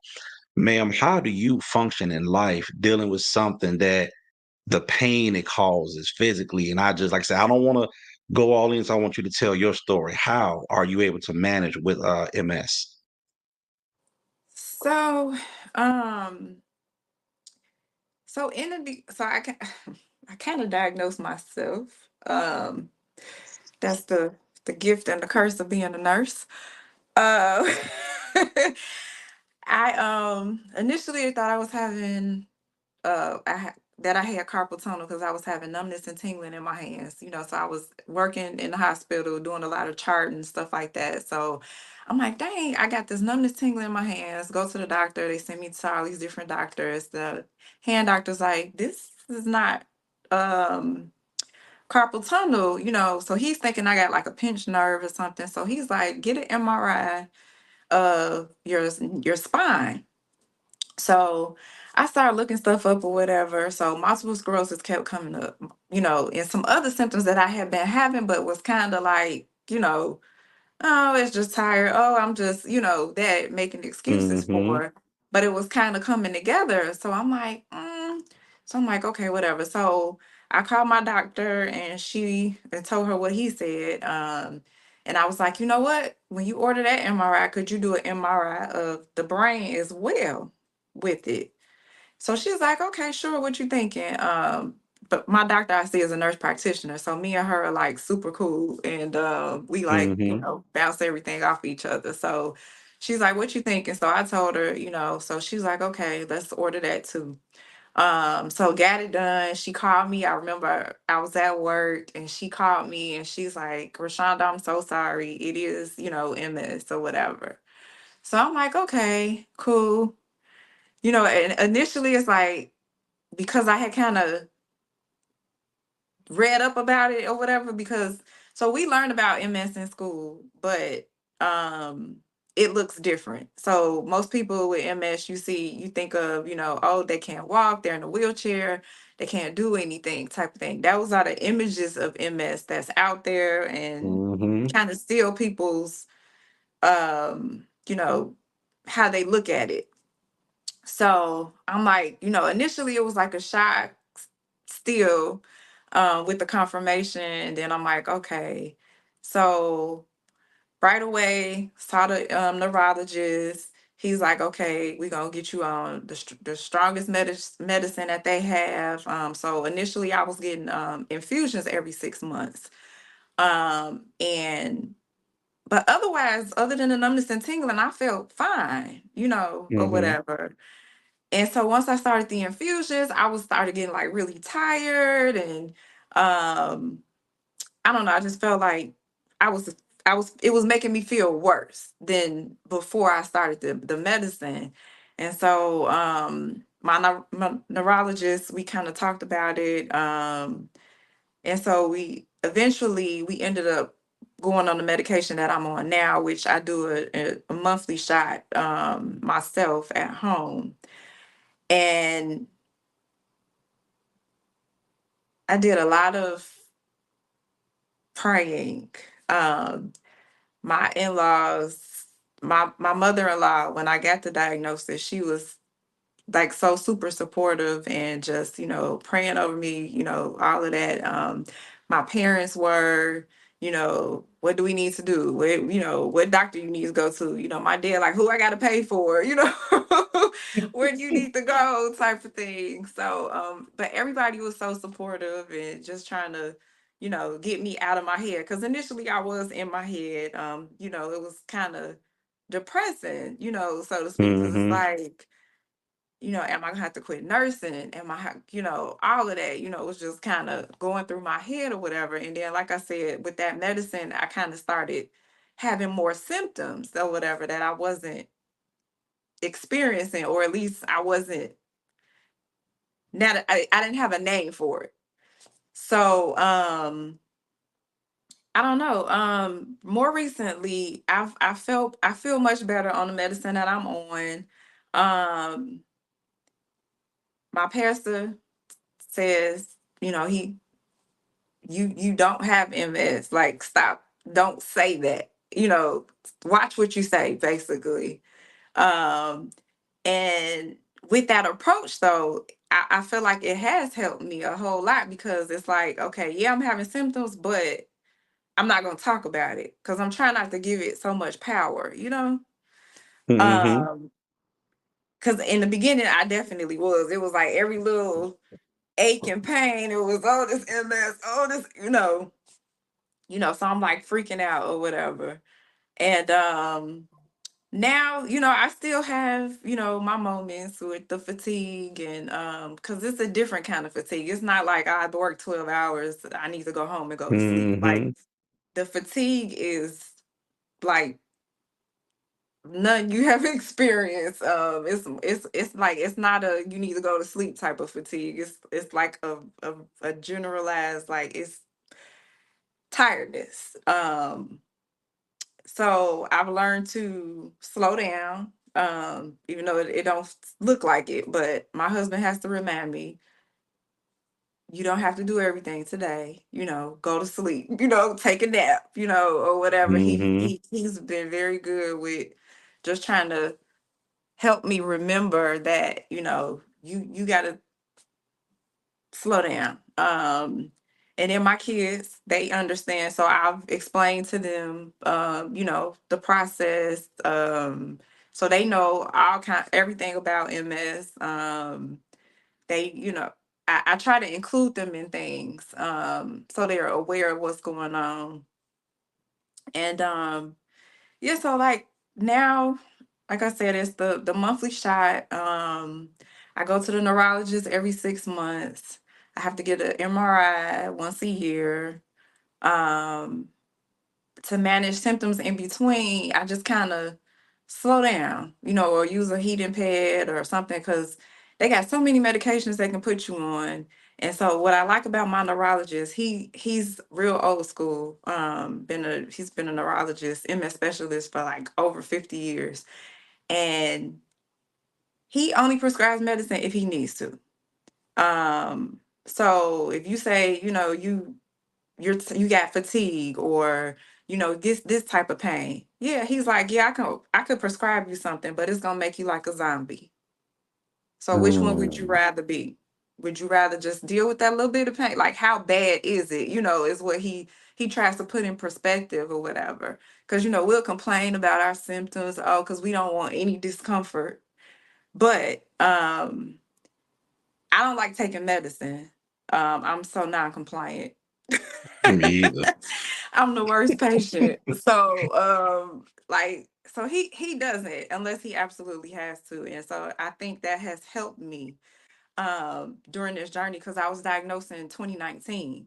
Ma'am, how do you function in life dealing with something that the pain it causes physically? And I just, like I said, I don't want to go all in, so I want you to tell your story. How are you able to manage with MS? So, um, so I can I kind of diagnosed myself. That's the gift and the curse of being a nurse. Uh, I initially thought I was having that I had carpal tunnel because I was having numbness and tingling in my hands. So I was working in the hospital doing a lot of charting and stuff like that. So I'm like, dang, I got this numbness tingling in my hands. Go to the doctor. They send me to all these different doctors. The hand doctor's like, this is not carpal tunnel, so he's thinking I got like a pinched nerve or something. So he's like, get an MRI of your spine. So I started looking stuff up or whatever. So multiple sclerosis kept coming up, and some other symptoms that I had been having, but was kind of like, oh, it's just tired. Oh, I'm just, that making excuses Mm-hmm. for. But it was kind of coming together. So I'm like, okay, whatever. So I called my doctor and told her what he said. And I was like, you know what? When you order that MRI, could you do an MRI of the brain as well with it? So she's like, okay, sure, what you thinking? But my doctor I see is a nurse practitioner. So me and her are like super cool. And we like, Mm-hmm. bounce everything off each other. So she's like, what you thinking? So I told her, so she's like, okay, let's order that too. So got it done. She called me. I remember I was at work and she called me and she's like, Rashonda, I'm so sorry. It is, MS or whatever. So I'm like, okay, cool. And initially it's like, because I had kind of read up about it or whatever, because so we learned about MS in school, but um it looks different. So most people with MS you think of, oh, they can't walk, they're in a wheelchair, they can't do anything type of thing. Those are the images of MS that's out there and Mm-hmm. kind of steal people's how they look at it. So I'm like, initially it was like a shock still with the confirmation. And then I'm like, okay. So right away, saw the neurologist. He's like, okay, we're going to get you on the strongest medicine that they have. So initially I was getting infusions every 6 months. And but otherwise, other than the numbness and tingling, I felt fine, or Mm-hmm. whatever. And so once I started the infusions, I was started getting like really tired and um I don't know, I just felt like I was it was making me feel worse than before I started the medicine. And so my neurologist, we kind of talked about it. And so we ended up going on the medication that I'm on now, which I do a monthly shot myself at home. And I did a lot of praying. Um, my in-laws, my mother-in-law, when I got the diagnosis, she was like so super supportive and just, praying over me, all of that. My parents were, what do we need to do? What doctor you need to go to? My dad, like, who I got to pay for, where do you need to go type of thing. So, but everybody was so supportive and just trying to, get me out of my head. Cause initially I was in my head, it was kind of depressing, so to speak. Cause it's Mm-hmm. like, am I gonna have to quit nursing? All of that, was just kind of going through my head or whatever. And then, like I said, with that medicine, I kind of started having more symptoms or whatever that I wasn't experiencing, or at least I wasn't, not, I didn't have a name for it. So, I don't know. More recently, I feel much better on the medicine that I'm on. Um, my pastor says, he you don't have MS. Like, stop. Don't say that. Watch what you say, basically. Um, and with that approach though, I feel like it has helped me a whole lot because it's like, okay, yeah, I'm having symptoms, but I'm not gonna talk about it because I'm trying not to give it so much power. Mm-hmm. Um, because in the beginning I definitely was. It was like every little ache and pain, it was, oh, this MS, oh, this, so I'm like freaking out or whatever. And now, I still have, my moments with the fatigue and because it's a different kind of fatigue. It's not like I work 12 hours, I need to go home and go to sleep. Like Mhm. the fatigue is like none you have experienced. It's like it's not a you need to go to sleep type of fatigue. It's like a generalized like it's tiredness. So I've learned to slow down, even though it don't look like it. But my husband has to remind me, you don't have to do everything today. Go to sleep. Take a nap. Or whatever. Mhm. He's been very good with just trying to help me remember that you got to slow down. And then my kids, they understand. So I've explained to them, the process. So they know everything about MS. They, I try to include them in things, so they're aware of what's going on. And yeah, so like now, like I said, it's the monthly shot. I go to the neurologist every 6 months. I have to get an MRI once a year. Um, to manage symptoms in between, I just kind of slow down, or use a heating pad or something because they got so many medications they can put you on. And so what I like about my neurologist, he's real old school. He's been a neurologist, MS specialist for like over 50 years. And he only prescribes medicine if he needs to. So if you say, you got fatigue or this type of pain, yeah, he's like, yeah, I could prescribe you something, but it's gonna make you like a zombie. So which one would you Mm. rather be? Would you rather just deal with that little bit of pain? Like how bad is it? Is what he tries to put in perspective or whatever. Because we'll complain about our symptoms, oh, because we don't want any discomfort. But I don't like taking medicine. I'm so non-compliant. Me either. I'm the worst patient. So, so he doesn't unless he absolutely has to. And so I think that has helped me during this journey because I was diagnosed in 2019.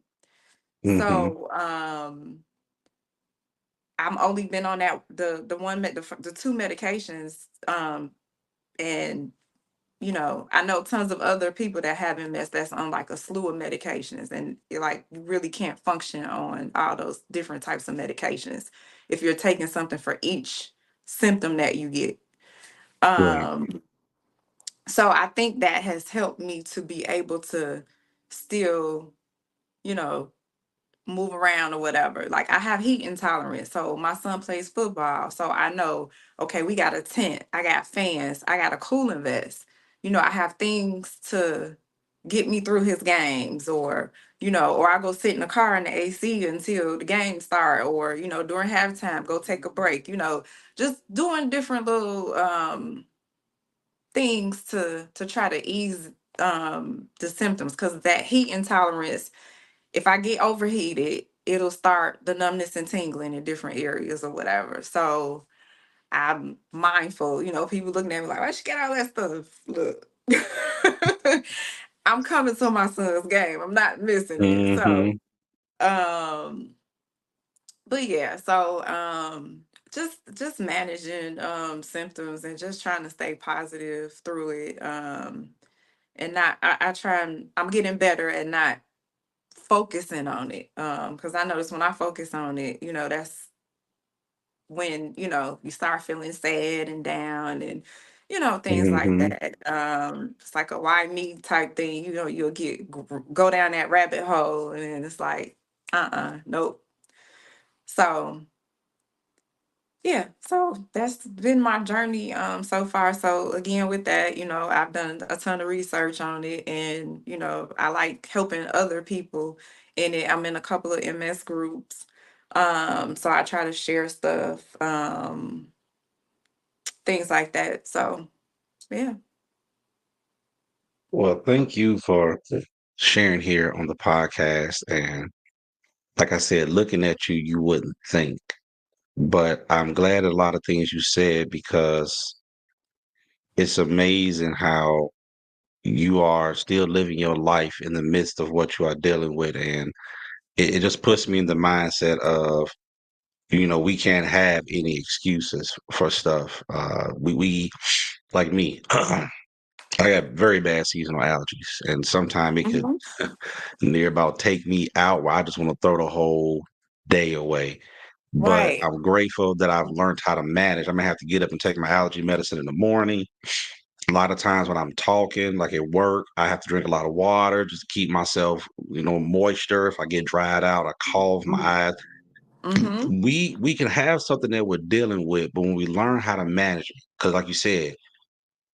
Mhm. So, I'm only been on that the two medications and I know tons of other people that have MS that's on like a slew of medications, and like you really can't function on all those different types of medications if you're taking something for each symptom that you get. Right. Um, so I think that has helped me to be able to still, you know, move around or whatever. Like I have heat intolerance. So my son plays football. So I know, okay, we got a tent, I got fans, I got a cooling vest. I have things to get me through his games or I go sit in the car in the AC until the game start or, during halftime, go take a break, just doing different little things to try to ease the symptoms because that heat intolerance, if I get overheated, it'll start the numbness and tingling in different areas or whatever. So I'm mindful, people looking at me like, why she get all that stuff? Look. I'm coming to my son's game. I'm not missing it. So Mhm. um but yeah, so just managing symptoms and just trying to stay positive through it. And not I try and I'm getting better at not focusing on it. Because I notice when I focus on it, that's when, you start feeling sad and down and, things like Mhm. that. It's like a why me type thing, you'll go down that rabbit hole and it's like, nope. So yeah, so that's been my journey so far. So again with that, I've done a ton of research on it and I like helping other people in it. I'm in a couple of MS groups. So I try to share stuff, things like that. So yeah. Well, thank you for sharing here on the podcast. And like I said, looking at you, you wouldn't think. but I'm glad a lot of things you said because it's amazing how you are still living your life in the midst of what you are dealing with. And it just puts me in the mindset of, we can't have any excuses for stuff. We like me, I got very bad seasonal allergies, and sometimes it could Mhm. near about take me out where I just want to throw the whole day away. But Right. I'm grateful that I've learned how to manage. I'm gonna have to get up and take my allergy medicine in the morning. A lot of times when I'm talking, like at work, I have to drink a lot of water just to keep myself, moisture. If I get dried out, I cough, my eyes. Mm-hmm. We can have something that we're dealing with, but when we learn how to manage it, because like you said,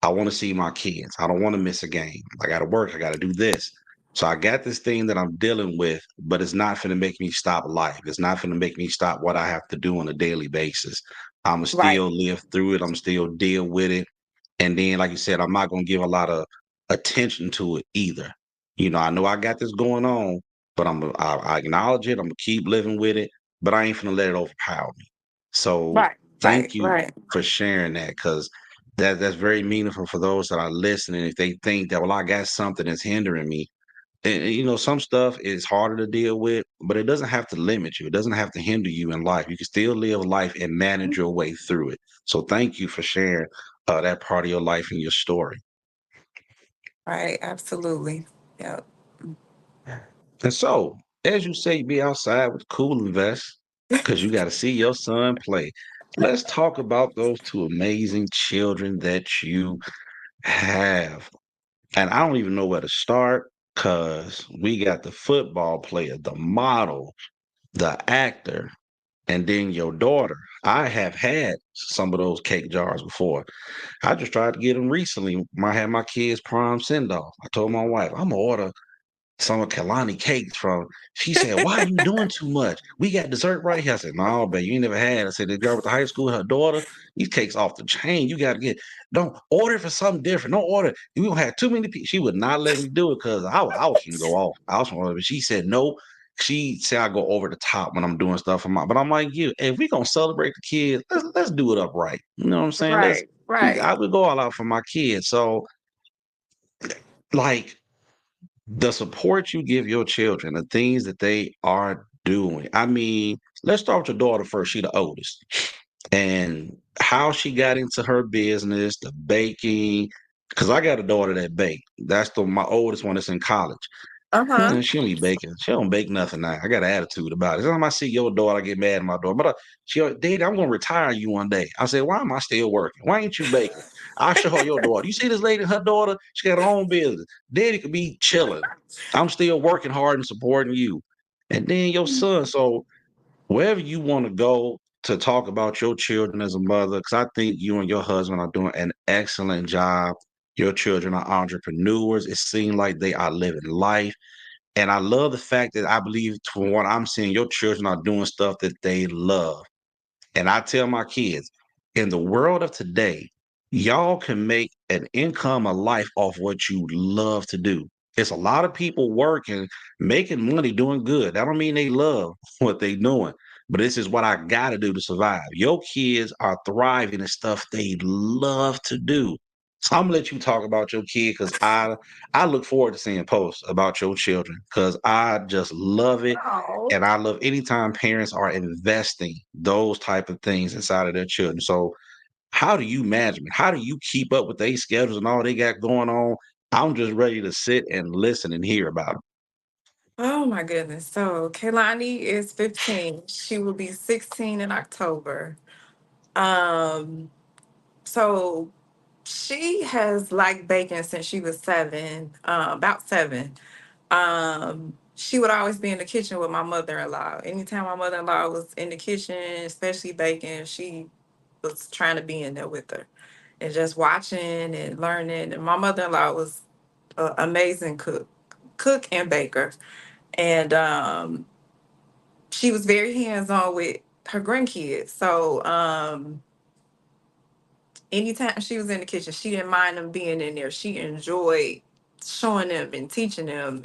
I want to see my kids. I don't want to miss a game. I got to work. I got to do this. So I got this thing that I'm dealing with, but it's not going to make me stop life. It's not going to make me stop what I have to do on a daily basis. I'm going to Right. still live through it. I'm still deal with it. And then, like you said, I'm not going to give a lot of attention to it either. I know I got this going on, but I acknowledge it. I'm gonna keep living with it, but I ain't gonna let it overpower me. So Right. Right. thank you Right. for sharing that because that's very meaningful for those that are listening. If they think that, well, I got something that's hindering me, and some stuff is harder to deal with, but it doesn't have to limit you. It doesn't have to hinder you in life. You can still live life and manage your way through it. So thank you for sharing that part of your life and your story. Right. Absolutely. Yep. And so, as you say, be outside with cooling vests because you got to see your son play. Let's talk about those two amazing children that you have. And I don't even know where to start because we got the football player, the model, the actor, and then your daughter. I have had some of those cake jars before. I just tried to get them recently. When I had my kids' prom send off. I told my wife, I'm gonna order some of Kalani cakes from. She said, "Why are you doing too much? We got dessert right here." I said, "No, babe, you ain't never had." I said, "The girl with the high school, her daughter, these cakes off the chain. You got to don't order for something different. Don't order. We don't have too many people." She would not let me do it because I was gonna go off. I was gonna, but she said no. She said I go over the top when I'm doing stuff for my. But I'm like, you, if we gonna celebrate the kids, let's do it upright. You know what I'm saying? Right. I Right. would go all out for my kids. So like the support you give your children, the things that they are doing. I mean, let's start with your daughter first. She the oldest. And how she got into her business, the baking. Because I got a daughter that bake. That's my oldest one that's in college. Uh-huh. She don't be baking. She don't bake nothing now. I got an attitude about it. Every time I see your daughter, I get mad at my daughter. But Daddy, I'm gonna retire you one day. I said, why am I still working? Why ain't you baking? I show her your daughter. You see this lady, her daughter, she got her own business. Daddy could be chilling. I'm still working hard and supporting you. And then your son. So wherever you want to go to talk about your children as a mother, because I think you and your husband are doing an excellent job. Your children are entrepreneurs. It seems like they are living life. And I love the fact that I believe, from what I'm seeing, your children are doing stuff that they love. And I tell my kids, in the world of today, y'all can make an income, a life off what you love to do. It's a lot of people working, making money, doing good. That don't mean they love what they doing, but this is what I got to do to survive. Your kids are thriving in stuff they love to do. So I'm gonna let you talk about your kid because I look forward to seeing posts about your children because I just love it. Oh. And I love anytime parents are investing those type of things inside of their children. So how do you manage it? How do you keep up with their schedules and all they got going on? I'm just ready to sit and listen and hear about them. Oh my goodness. So Kaylani is 15. She will be 16 in October. Um, so she has liked baking since she was 7, about 7. She would always be in the kitchen with my mother-in-law. Anytime my mother-in-law was in the kitchen, especially baking, she was trying to be in there with her and just watching and learning. And my mother-in-law was an amazing cook and baker. And she was very hands-on with her grandkids. So anytime she was in the kitchen, she didn't mind them being in there. She enjoyed showing them and teaching them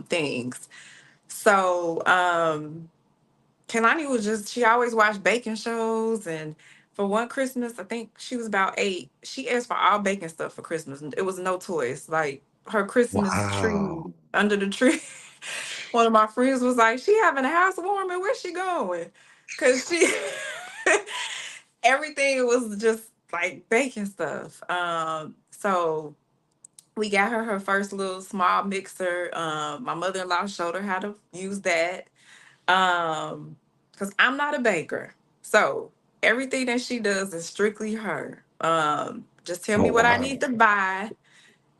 things. So Kaylani was just, she always watched baking shows. And for one Christmas, I think she was about 8, she asked for all baking stuff for Christmas. And it was no toys. Like her Christmas tree Wow. under the tree. One of my friends was like, she having a housewarming. Where's she going? Because she, everything was just like baking stuff. So we got her first little small mixer. My mother-in-law showed her how to use that. Because I'm not a baker. So everything that she does is strictly her. Just tell Oh, me what I wow. need to buy,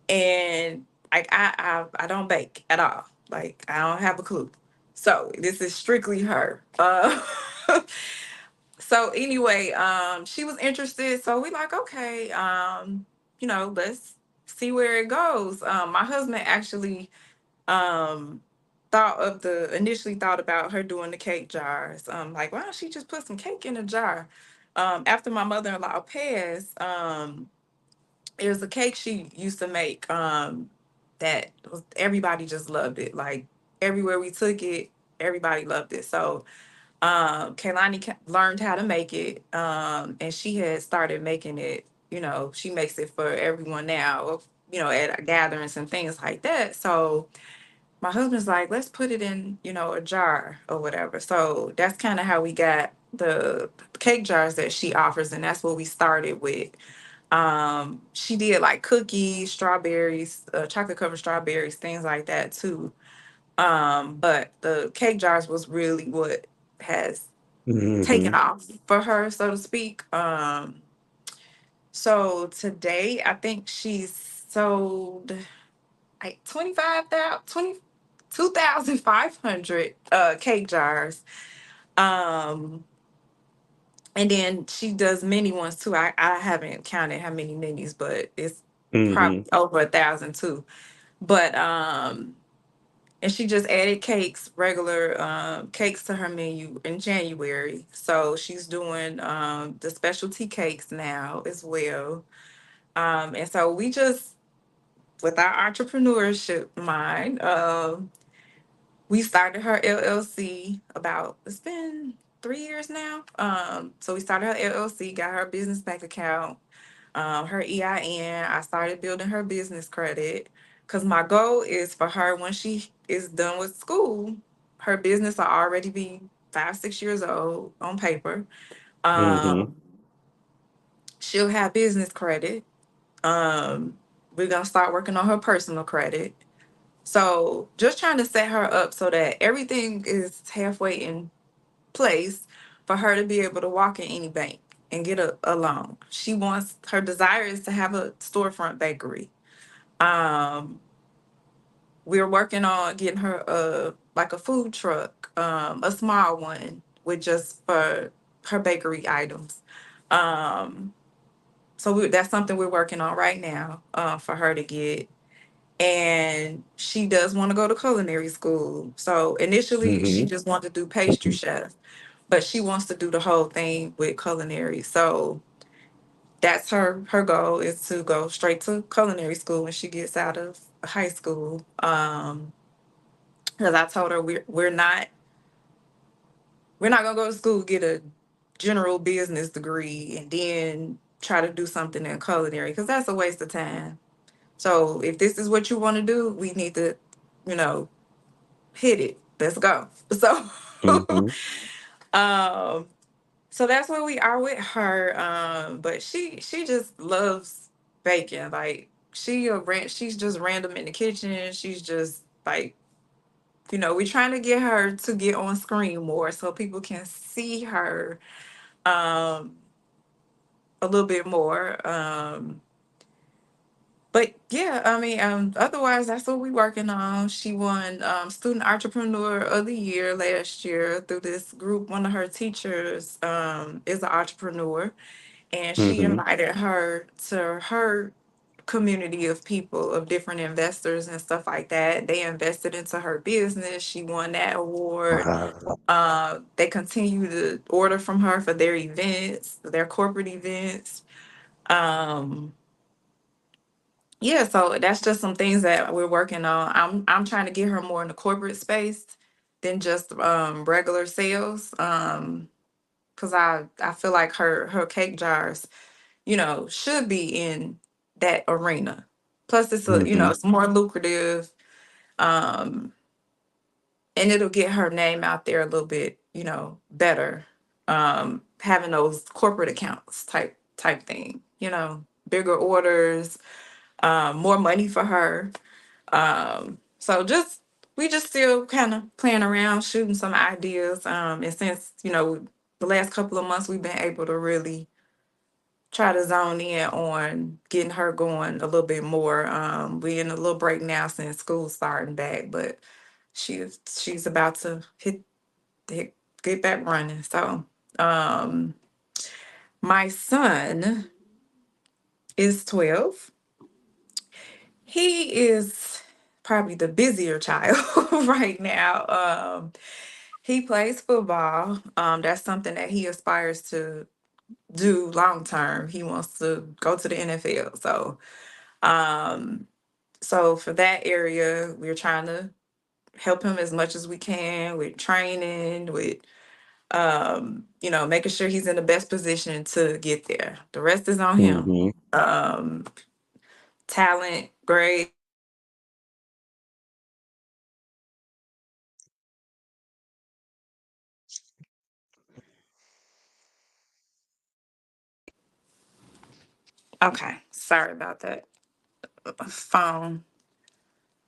and like I don't bake at all. Like I don't have a clue. So this is strictly her. So anyway, she was interested. So we like, okay, let's see where it goes. My husband actually um initially thought about her doing the cake jars. Like, why don't she just put some cake in a jar? After my mother-in-law passed, it was a cake she used to make, everybody just loved it. Like everywhere we took it, everybody loved it. So Kaylani learned how to make it, and she had started making it. She makes it for everyone now, at gatherings and things like that. So my husband's like, let's put it in, a jar or whatever. So that's kind of how we got the cake jars that she offers, and that's what we started with. She did like cookies, strawberries, chocolate covered strawberries, things like that too. But the cake jars was really what has taken Hmm. off for her, so to speak. So today I think she's sold like 2,500 cake jars. Um, and then she does mini ones too. I haven't counted how many minis, but it's Hmm. probably over 1,000 too. But and she just added cakes, regular cakes to her menu in January. So she's doing the specialty cakes now as well. And so we just, with our entrepreneurship mind, we started her LLC about, it's been 3 years now. So we started her LLC, got her business bank account, her EIN. I started building her business credit because my goal is for her, when she is done with school, her business will already be 5, 6 years old on paper. Hmm. Um, she'll have business credit. Um, we're gonna start working on her personal credit. So just trying to set her up so that everything is halfway in place for her to be able to walk in any bank and get a loan. Her desire is to have a storefront bakery. Um, we're working on getting her like a food truck, a small one with just for her bakery items. Um, that's something we're working on right now, for her to get. And she does want to go to culinary school. So initially, she Hmm. just wanted to do pastry chef, but she wants to do the whole thing with culinary. So that's her goal, is to go straight to culinary school when she gets out of high school. Because I told her we're not gonna go to school, get a general business degree and then try to do something in culinary, because that's a waste of time. So if this is what you want to do, we need to, you know, hit it. Let's go. So, Hmm. um, so that's where we are with her. But she just loves baking. Like she's just random in the kitchen. She's just like, we're trying to get her to get on screen more so people can see her um a little bit more. But yeah, I mean, otherwise, that's what we're working on. She won Student Entrepreneur of the Year last year through this group. One of her teachers is an entrepreneur, and she Hmm. invited her to her community of people, of different investors and stuff like that. They invested into her business. She won that award. Wow. They continue to order from her for their events, their corporate events. Um, yeah, so that's just some things that we're working on. I'm trying to get her more in the corporate space, than just regular sales. Because I feel like her cake jars, should be in that arena. Plus, it's a Mm-hmm. it's more lucrative, um, and it'll get her name out there a little bit, better. Having those corporate accounts type thing, bigger orders, more money for her. So just we just still kind of playing around, shooting some ideas. And since the last couple of months, we've been able to really try to zone in on getting her going a little bit more. We're in a little break now since school's starting back, but she's about to hit get back running. So um my son is 12. He is probably the busier child right now. He plays football. That's something that he aspires to do long term. He wants to go to the NFL. Um, so for that area, we're trying to help him as much as we can with training, with making sure he's in the best position to get there. The rest is on him. Mm-hmm. Talent, grades, okay. Sorry about that. Phone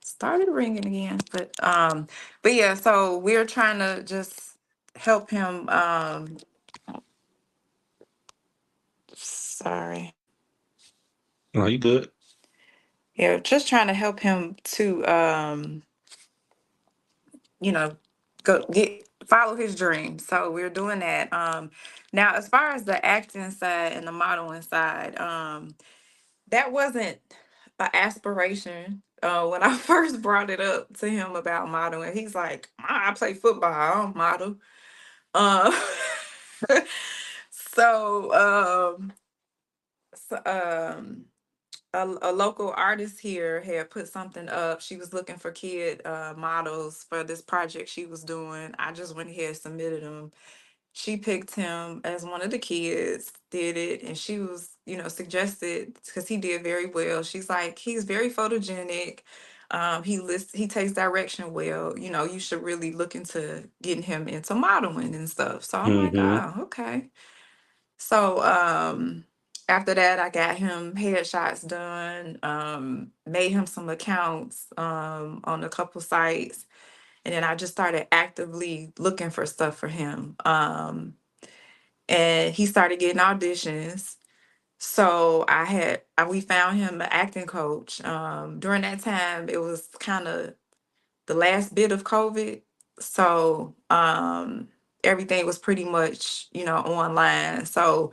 started ringing again, but yeah. So we're trying to just help him. Sorry. Oh, you good? Yeah, just trying to help him to you know, go get follow his dreams. So we're doing that. Now as far as the acting side and the modeling side, that wasn't an aspiration. When I first brought it up to him about modeling, he's like, I play football, I don't model. Uh, so, so a local artist here had put something up. She was looking for kid models for this project she was doing. I just went ahead and submitted them. She picked him as one of the kids, did it, and she was, suggested because he did very well. She's like, he's very photogenic. He takes direction well. You should really look into getting him into modeling and stuff. So I'm like, Mm-hmm. oh, okay. So after that, I got him headshots done, made him some accounts on a couple sites, and then I just started actively looking for stuff for him. And he started getting auditions. So we found him an acting coach. During that time, it was kind of the last bit of COVID. So everything was pretty much, online. So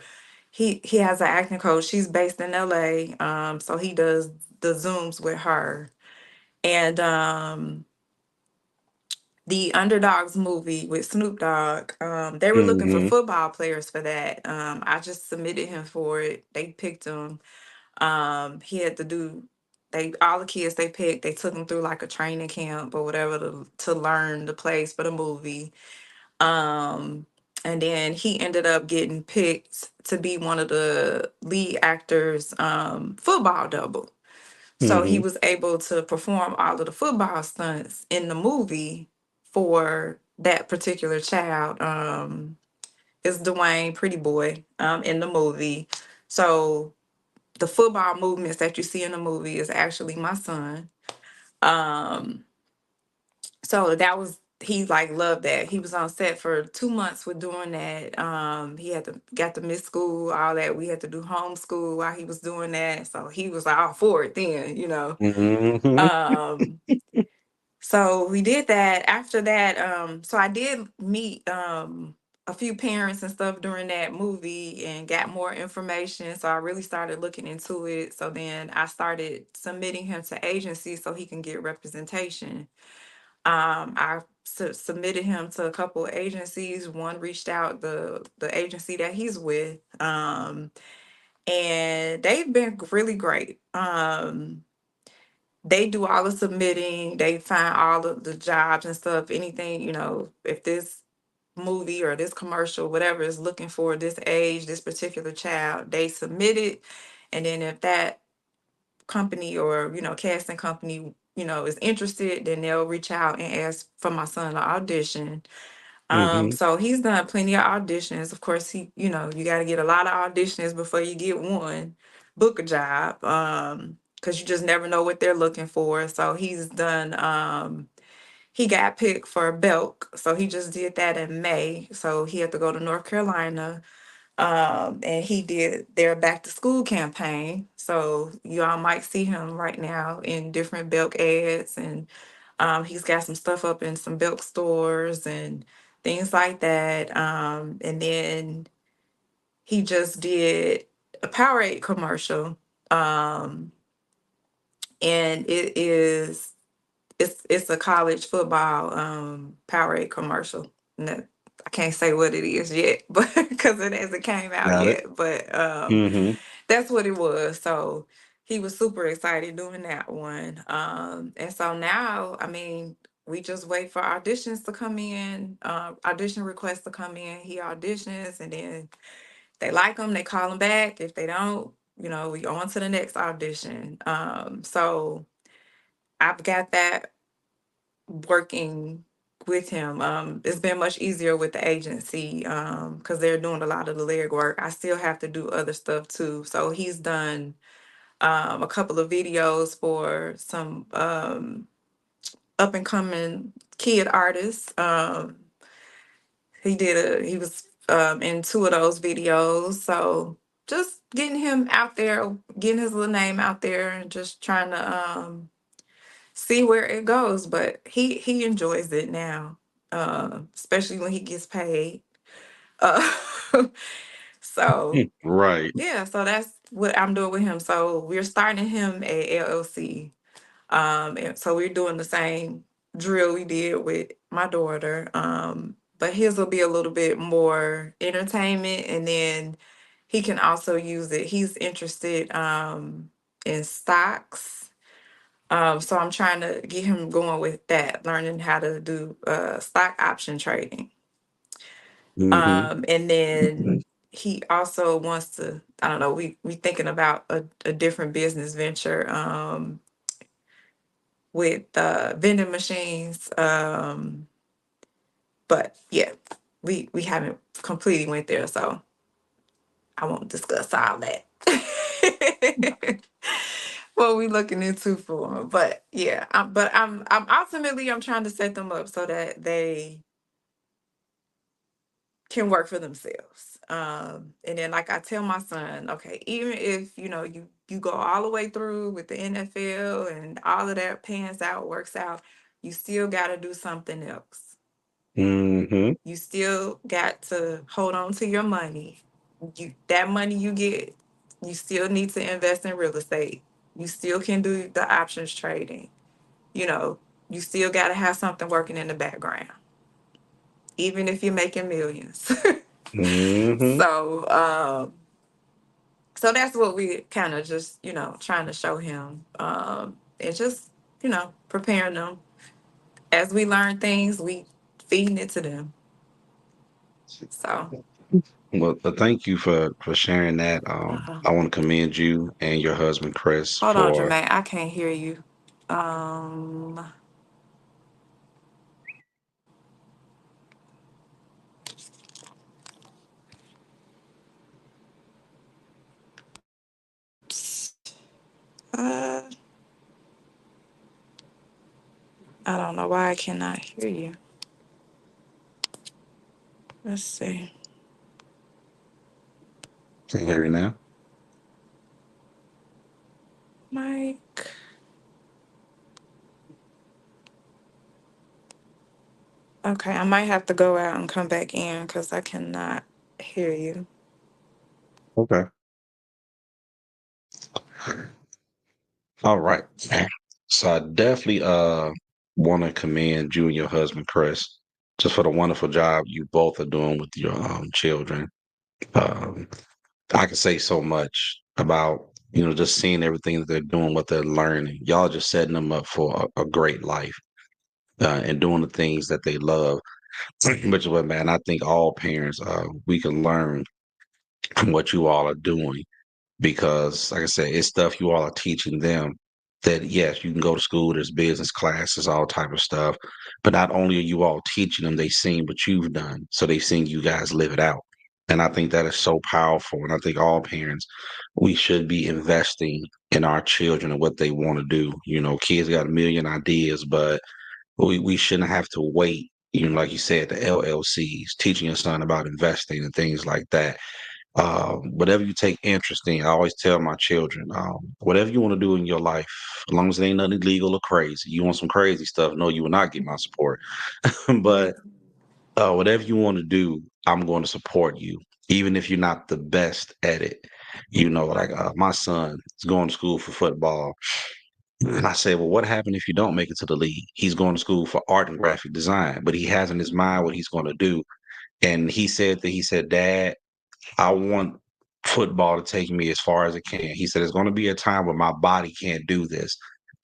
he has an acting coach. She's based in LA. So he does the Zooms with her. And the Underdogs movie with Snoop Dogg, they were looking for Mm-hmm. football players for that. I just submitted him for it. They picked him. He had to do they all the kids they picked, they took him through like a training camp or whatever to learn the plays for the movie. Um, and then he ended up getting picked to be one of the lead actors, football double. So he Mm-hmm. was able to perform all of the football stunts in the movie for that particular child. Is Dwayne Pretty Boy in the movie. So the football movements that you see in the movie is actually my son. Um, so that was he like loved that. He was on set for 2 months with doing that. He had to got to miss school, all that. We had to do homeschool while he was doing that. So he was all for it then. Mm-hmm. Um, so we did that. After that, so I did meet a few parents and stuff during that movie and got more information. So I really started looking into it. So then I started submitting him to agencies so he can get representation. I submitted him to a couple of agencies. One reached out, the agency that he's with, and they've been really great. they do all the submitting. They find all of the jobs and stuff. Anything, if this movie or this commercial, whatever is looking for this age, this particular child, they submit it. And then if that company or casting company is interested, then they'll reach out and ask for my son to audition. Mm-hmm. So he's done plenty of auditions. Of course, you got to get a lot of auditions before you get one, book a job. Because you just never know what they're looking for. So he's done. He got picked for Belk, so he just did that in May. So he had to go to North Carolina, and he did their back to school campaign. So you all might see him right now in different Belk ads, and he's got some stuff up in some Belk stores and things like that. And then he just did a Powerade commercial, um, and it's a college football Powerade commercial. No, I can't say what it is yet, but because it hasn't came out Got it. yet. But Mm-hmm. that's what it was. So he was super excited doing that one. And so now, I mean, we just wait for auditions to come in, audition requests to come in. He auditions, and then they like him, they call him back. If they don't, we on to the next audition. So I've got that working with him. It's been much easier with the agency because they're doing a lot of the leg work. I still have to do other stuff too. So he's done a couple of videos for some up and coming kid artists. He was in two of those videos. So just getting him out there, getting his little name out there, and just trying to see where it goes. But he enjoys it now, especially when he gets paid. Uh, so Right. yeah, so that's what I'm doing with him. So we're starting him at LLC. And so we're doing the same drill we did with my daughter. But his will be a little bit more entertainment, and then he can also use it. He's interested in stocks. So I'm trying to get him going with that, learning how to do stock option trading. Mm-hmm. And then he also wants to, I don't know, we thinking about a different business venture with vending machines. But yeah, we haven't completely went there, so I won't discuss all that. What we looking into for 'em. But yeah, I'm ultimately I'm trying to set them up so that they can work for themselves. And then like I tell my son, okay, even if you go all the way through with the NFL and all of that pans out, works out, you still got to do something else. Mm-hmm. You still got to hold on to your money. That money you get, you still need to invest in real estate. You still can do the options trading. You know, you still got to have something working in the background, even if you're making millions. Mm-hmm. So, so that's what we kind of just, trying to show him. And just, preparing them. As we learn things, we feeding it to them. So, Well, thank you for sharing that. uh, I want to commend you and your husband Chris hold on, for. Jermaine. I can't hear you. Um, uh, I don't know why I cannot hear you. Let's see. Can you hear me now? Mike. Okay, I might have to go out and come back in because I cannot hear you. Okay. All right. So I definitely want to commend you and your husband Chris just for the wonderful job you both are doing with your children. Um, I can say so much about Just seeing everything that they're doing, what they're learning. Y'all just setting them up for a great life and doing the things that they love. Which is what, man, I think all parents, we can learn from what you all are doing because, like I said, it's stuff you all are teaching them that, yes, you can go to school, there's business classes, all type of stuff. But not only are you all teaching them, they've seen what you've done. So they've seen you guys live it out. And I think that is so powerful. And I think all parents, we should be investing in our children and what they want to do. Kids got a million ideas, but we shouldn't have to wait. Like you said, the LLCs, teaching your son about investing and things like that. Whatever you take interest in, I always tell my children, whatever you want to do in your life, as long as it ain't nothing illegal or crazy. You want some crazy stuff? No, you will not get my support. But whatever you want to do, I'm going to support you, even if you're not the best at it. Like my son is going to school for football. And I said, well, what happened if you don't make it to the league? He's going to school for art and graphic design, but he has in his mind what he's going to do. And he said, Dad, I want football to take me as far as it can. He said, "There's going to be a time where my body can't do this.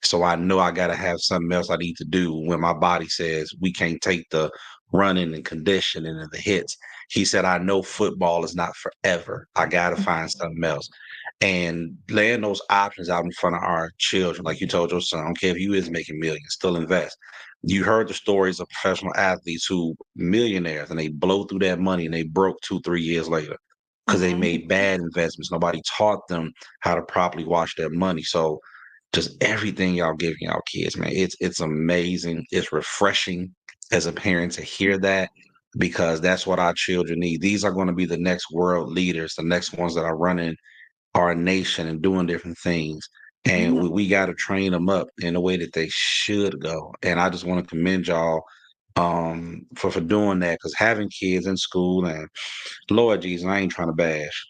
So I know I got to have something else I need to do when my body says we can't take the running and conditioning and the hits." He said, "I know football is not forever. I got to find something else." And laying those options out in front of our children, like you told your son, I don't care if you is making millions, still invest. You heard the stories of professional athletes who millionaires and they blow through that money and they broke 2, 3 years later because they Mhm. made bad investments. Nobody taught them how to properly watch their money. So just everything y'all giving y'all kids, man, it's amazing. It's refreshing as a parent to hear that because that's what our children need. These are going to be the next world leaders, the next ones that are running our nation and doing different things. And Mhm. we got to train them up in a way that they should go. And I just want to commend y'all for doing that because having kids in school and Lord Jesus, I ain't trying to bash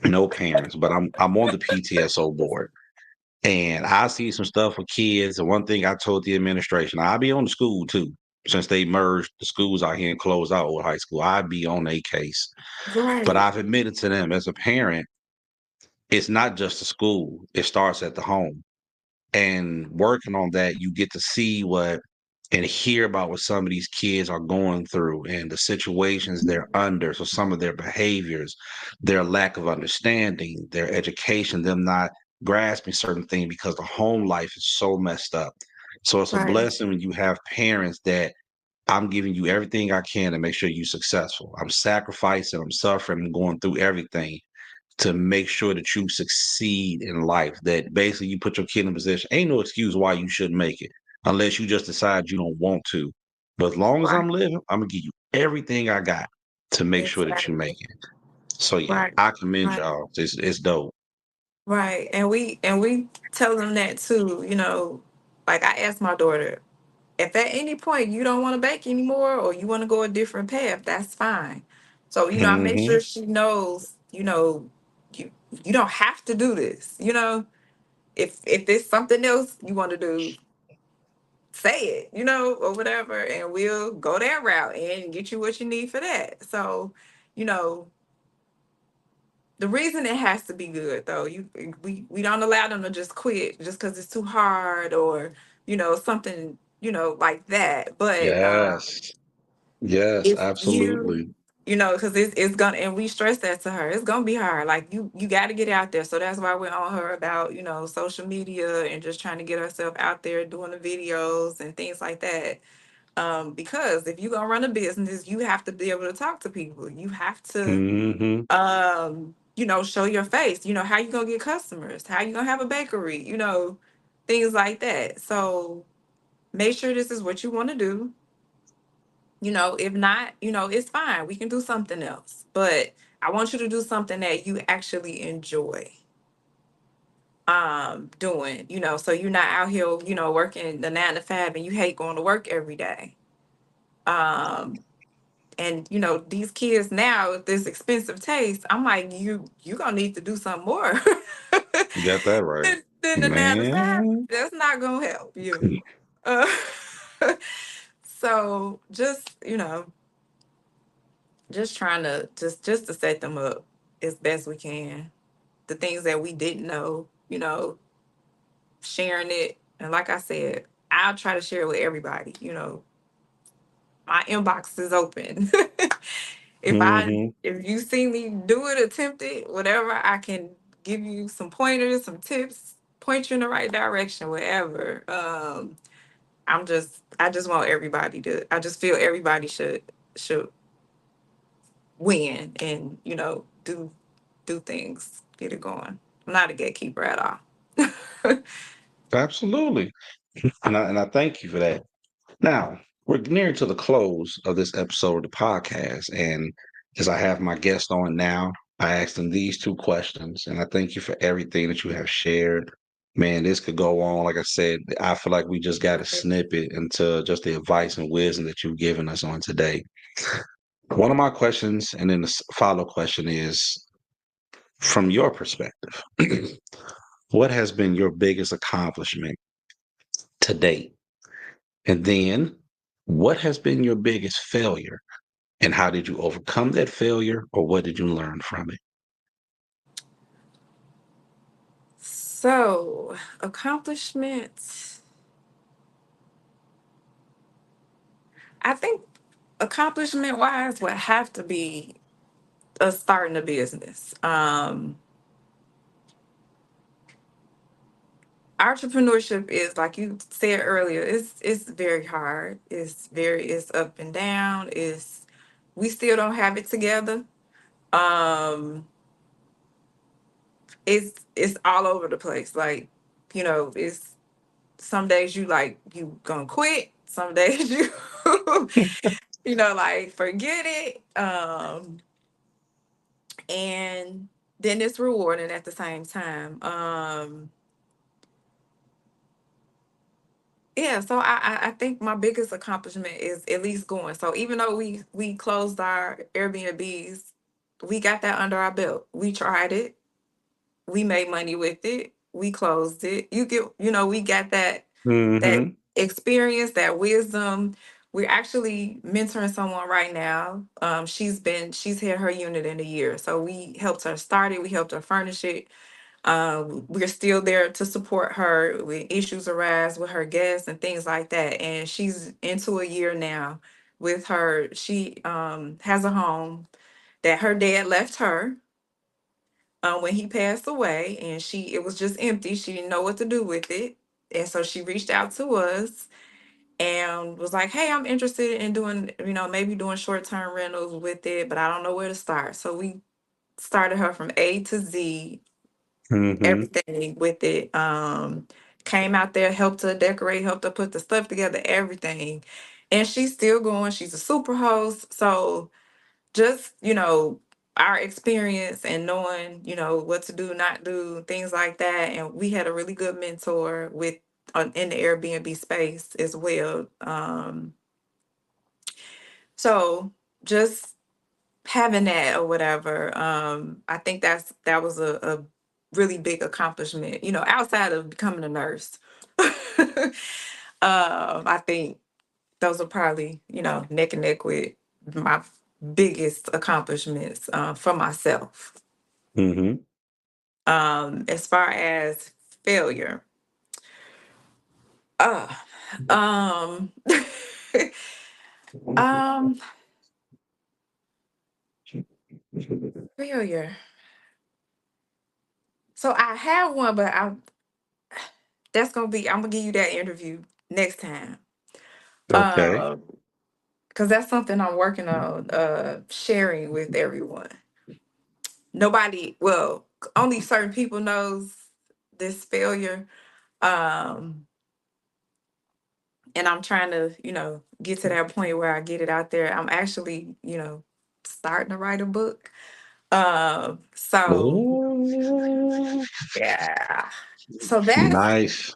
no parents, but I'm on the PTSO board and I see some stuff for kids. And one thing I told the administration, I'll be on the school too. Since they merged the schools out here and closed out old high school, I'd be on a case. But Right. I've admitted to them as a parent, it's not just the school. It starts at the home. And working on that, you get to see what and hear about what some of these kids are going through and the situations they're under. So some of their behaviors, their lack of understanding, their education, them not grasping certain things because the home life is so messed up. So it's a Right. blessing when you have parents that I'm giving you everything I can to make sure you're successful. I'm sacrificing, I'm suffering, I'm going through everything to make sure that you succeed in life. That basically you put your kid in a position. Ain't no excuse why you shouldn't make it, unless you just decide you don't want to. But as long as I'm Right. living, I'm gonna give you everything I got to make sure that you make Exactly. it. So yeah, Right. I commend Right. y'all. It's dope. Right. And we tell them that too, like I asked my daughter, if at any point you don't want to bake anymore or you want to go a different path, that's fine. So, I make Hmm. sure she knows, you you don't have to do this. If there's something else you want to do, say it, or whatever, and we'll go that route and get you what you need for that. So, you know, the reason it has to be good though, we don't allow them to just quit just because it's too hard or, something, like that. But Yes. Yes, if you absolutely. because it's gonna, and we stress that to her, it's gonna be hard. Like you got to get out there. So that's why we're on her about social media and just trying to get herself out there doing the videos and things like that. Because if you're gonna run a business, you have to be able to talk to people. You have to Hmm. show your face. How you gonna get customers, how you gonna have a bakery, things like that. So make sure this is what you want to do. If not, it's fine. We can do something else. But I want you to do something that you actually enjoy doing, so you're not out here, working the 9 to 5 and you hate going to work every day. Um and these kids now with this expensive taste, I'm like, you gonna need to do something more You got that right, than the 9 to 5. man. That's not gonna help you. uh, so just just trying to just to set them up as best we can. the things that we didn't know, sharing it. And like I said, I'll try to share it with everybody. My inbox is open. Mm-hmm. If you see me do it, attempt it, whatever, I can give you some pointers, some tips, point you in the right direction, whatever. I just want everybody to I just feel everybody should win and, do things, get it going. I'm not a gatekeeper at all. Absolutely. And I thank you for that. Now, we're nearing to the close of this episode of the podcast. And as I have my guest on now, I asked them these two questions. And I thank you for everything that you have shared. Man, this could go on. Like I said, I feel like we just got a snippet into just the advice and wisdom that you've given us on today. One of my questions, and then the follow question is from your perspective, what has been your biggest accomplishment to date? And then what has been your biggest failure? And how did you overcome that failure, or what did you learn from it? So, accomplishments. I think accomplishment wise would have to be us starting a business. Entrepreneurship is, like you said earlier, it's very hard. It's up and down. It's We still don't have it together. Um, it's all over the place. Like, it's some days you gonna quit. Some days you like forget it. And then it's rewarding at the same time. Yeah, so I think my biggest accomplishment is at least going. So even though we closed our Airbnbs, we got that under our belt. We tried it. We made money with it. We closed it. We got that Mm-hmm. experience, that wisdom. We're actually mentoring someone right now. She's had her unit in a year. So we helped her start it, we helped her furnish it. We're still there to support her when issues arise with her guests and things like that. And she's into a year now with her. She has a home that her dad left her when he passed away, and it was just empty. She didn't know what to do with it. And so she reached out to us and was like, "Hey, I'm interested in doing, maybe doing short-term rentals with it, but I don't know where to start." So we started her from A to Z, Mm-hmm. everything with it. Came out there, helped her decorate, helped her put the stuff together, everything. And she's still going. She's a super host. So just, our experience and knowing, what to do, not do, things like that. And we had a really good mentor in the Airbnb space as well. So just having that or whatever, I think that was a really big accomplishment, outside of becoming a nurse. I think those are probably, neck and neck with my biggest accomplishments for myself. Mm-hmm. As far as failure, uh, um, um, failure. So I have one, but I'm gonna give you that interview next time. Okay. Um, because that's something I'm working on sharing with everyone. Only certain people knows this failure. Um, and I'm trying to, get to that point where I get it out there. I'm actually, starting to write a book. So Ooh, yeah. So that's nice.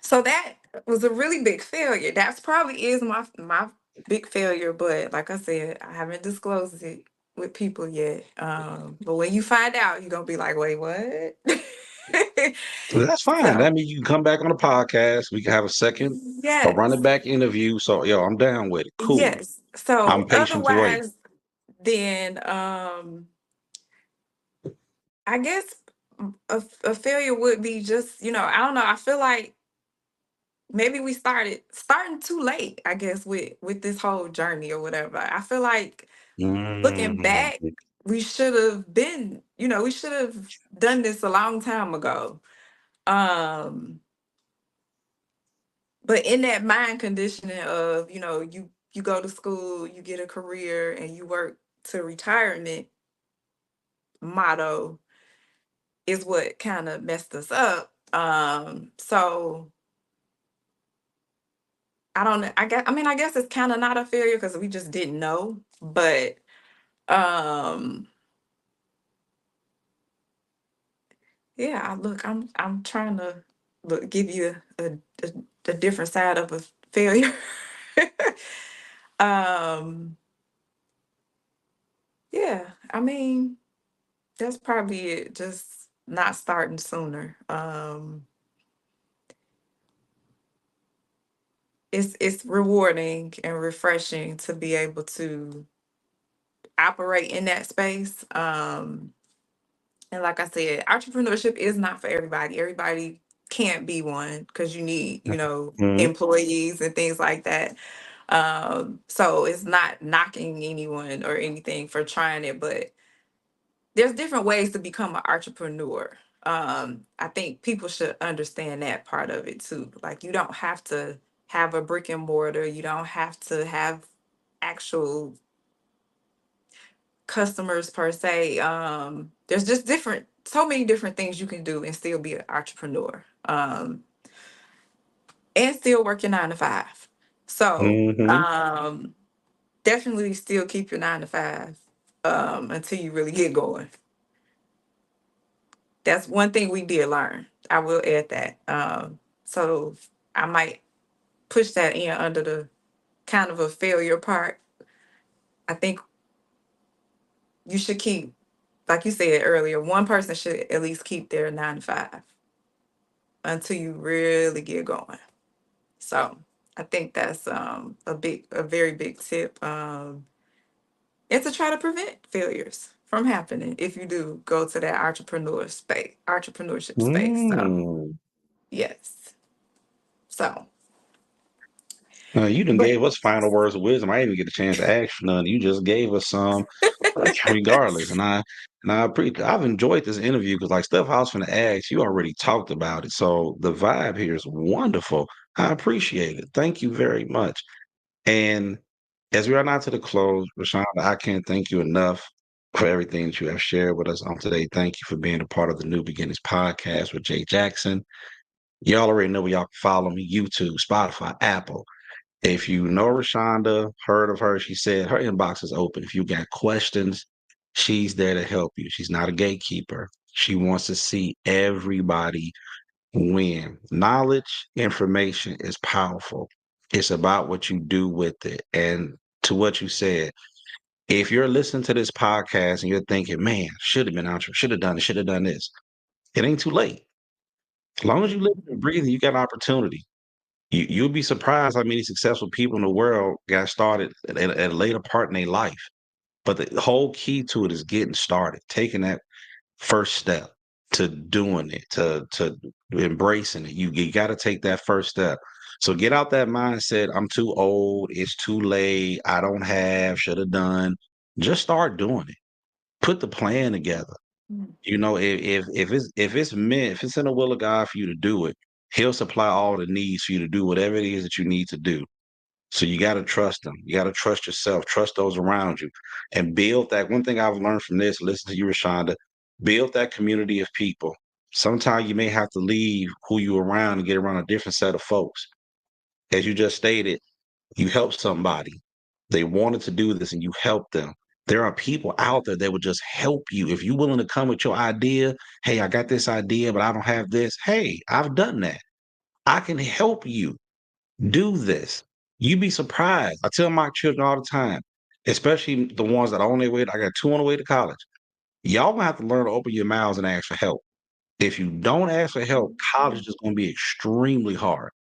so that was a really big failure. That's probably is my big failure, but like I said, I haven't disclosed it with people yet. But when you find out, you're gonna be like, wait, what? That's fine. So That means you can come back on the podcast. We can have a running yes. back interview. So, yo, I'm down with it. Cool. Yes. So I'm patient to wait. otherwise, then I guess a failure would be just, I don't know. I feel like maybe we starting too late, I guess, with this whole journey or whatever. I feel like looking Mm, back, we should have done this a long time ago. Um, but in that mind conditioning of, you go to school, you get a career, and you work to retirement motto is what kind of messed us up. So I don't know. I guess it's kind of not a failure because we just didn't know. But um, yeah, I'm trying to give you a different side of a failure. um, yeah, that's probably it. Just not starting sooner. It's rewarding and refreshing to be able to operate in that space. And like I said, entrepreneurship is not for everybody. Everybody can't be one because you need, mhm, employees and things like that. So it's not knocking anyone or anything for trying it, but there's different ways to become an entrepreneur. I think people should understand that part of it too. Like you don't have to have a brick and mortar. You don't have to have actual customers per se. There's just so many different things you can do and still be an entrepreneur. And still work your 9 to 5. So mhm. definitely still keep your 9 to 5 until you really get going. That's one thing we did learn. I will add that. So I might push that in under the kind of a failure part. I think you should keep, like you said earlier, one person should at least keep their 9 to 5 until you really get going. So I think that's a very big tip. And to try to prevent failures from happening if you do go to that entrepreneurship space. So Mm. yes. So You done but gave us final words of wisdom. I didn't even get a chance to ask for none. You just gave us some, regardless. I've enjoyed this interview because like stuff I was going to ask, you already talked about it. So the vibe here is wonderful. I appreciate it. Thank you very much. And as we are now to the close, Rashonda, I can't thank you enough for everything that you have shared with us on today. Thank you for being a part of the New Beginnings podcast with Jay Jackson. Y'all already know where y'all can follow me: YouTube, Spotify, Apple. If you know Rashonda, heard of her, she said her inbox is open. If you got questions, she's there to help you. She's not a gatekeeper. She wants to see everybody win. Knowledge, information is powerful. It's about what you do with it. And to what you said, if you're listening to this podcast and you're thinking, man, should have been out, should have done it, should have done this, it ain't too late. As long as you live and breathe, you got an opportunity. You'll be surprised how many successful people in the world got started at a later part in their life. But the whole key to it is getting started, taking that first step to doing it, to embracing it. You got to take that first step. So get out that mindset. I'm too old. It's too late. I don't have. Should have done. Just start doing it. Put the plan together. mm, If it's in the will of God for you to do it, He'll supply all the needs for you to do whatever it is that you need to do. So you got to trust them. You got to trust yourself, trust those around you, and build that. One thing I've learned from this, listen to you, Rashonda, build that community of people. Sometimes you may have to leave who you around and get around a different set of folks. As you just stated, you help somebody. They wanted to do this and you help them. There are people out there that would just help you. If you're willing to come with your idea, hey, I got this idea, but I don't have this. Hey, I've done that. I can help you do this. You'd be surprised. I tell my children all the time, especially the ones that are on their way. I got two on the way to college. Y'all gonna have to learn to open your mouths and ask for help. If you don't ask for help, college is gonna be extremely hard.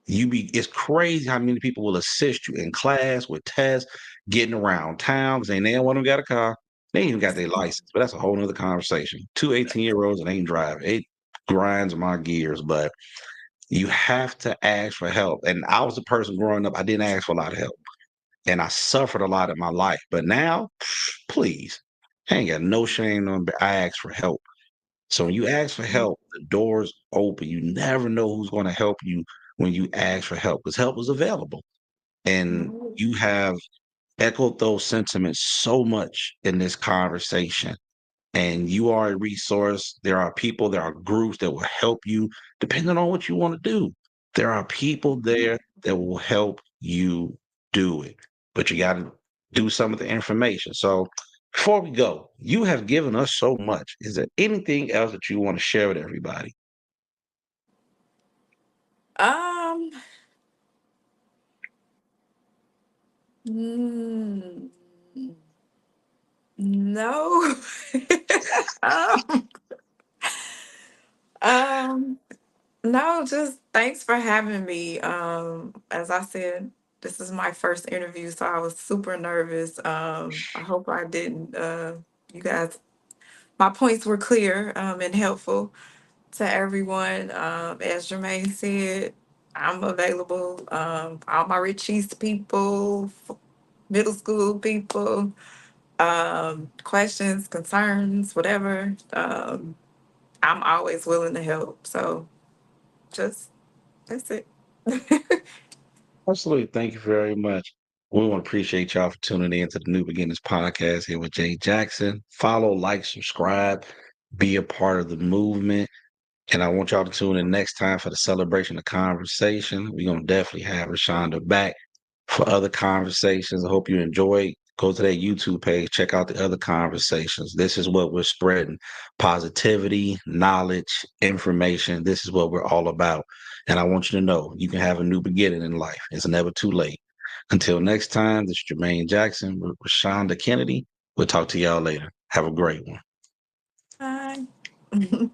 It's crazy how many people will assist you in class with tests, getting around town because they ain't one of them got a car. They ain't even got their license, but that's a whole nother conversation. Two 18-year-olds that ain't driving. It grinds my gears, but you have to ask for help. And I was a person growing up, I didn't ask for a lot of help. And I suffered a lot in my life. But now, please, I ain't got no shame on I ask for help. So when you ask for help, the doors open. You never know who's going to help you when you ask for help because help is available. And Mhm. you have echoed those sentiments so much in this conversation. And you are a resource. There are people, there are groups that will help you depending on what you want to do. There are people there that will help you do it, but you got to do some of the information. So before we go, you have given us so much. Is there anything else that you want to share with everybody? Um, mm, no. um, um, no, just thanks for having me. As I said, this is my first interview, so I was super nervous. I hope I didn't, you guys, my points were clear, and helpful to everyone. As Jermaine said, I'm available. All my Rich East people, middle school people, questions, concerns, whatever. I'm always willing to help. So just that's it. Absolutely. Thank you very much. We want to appreciate y'all for tuning in to the New Beginnings podcast here with Jay Jackson. Follow, like, subscribe, be a part of the movement. And I want y'all to tune in next time for the celebration of conversation. We're going to definitely have Rashonda back for other conversations. I hope you enjoy. Go to that YouTube page, check out the other conversations. This is what we're spreading: positivity, knowledge, information. This is what we're all about. And I want you to know you can have a new beginning in life. It's never too late. Until next time, this is Jermaine Jackson with Rashonda Kennedy. We'll talk to y'all later. Have a great one. Bye.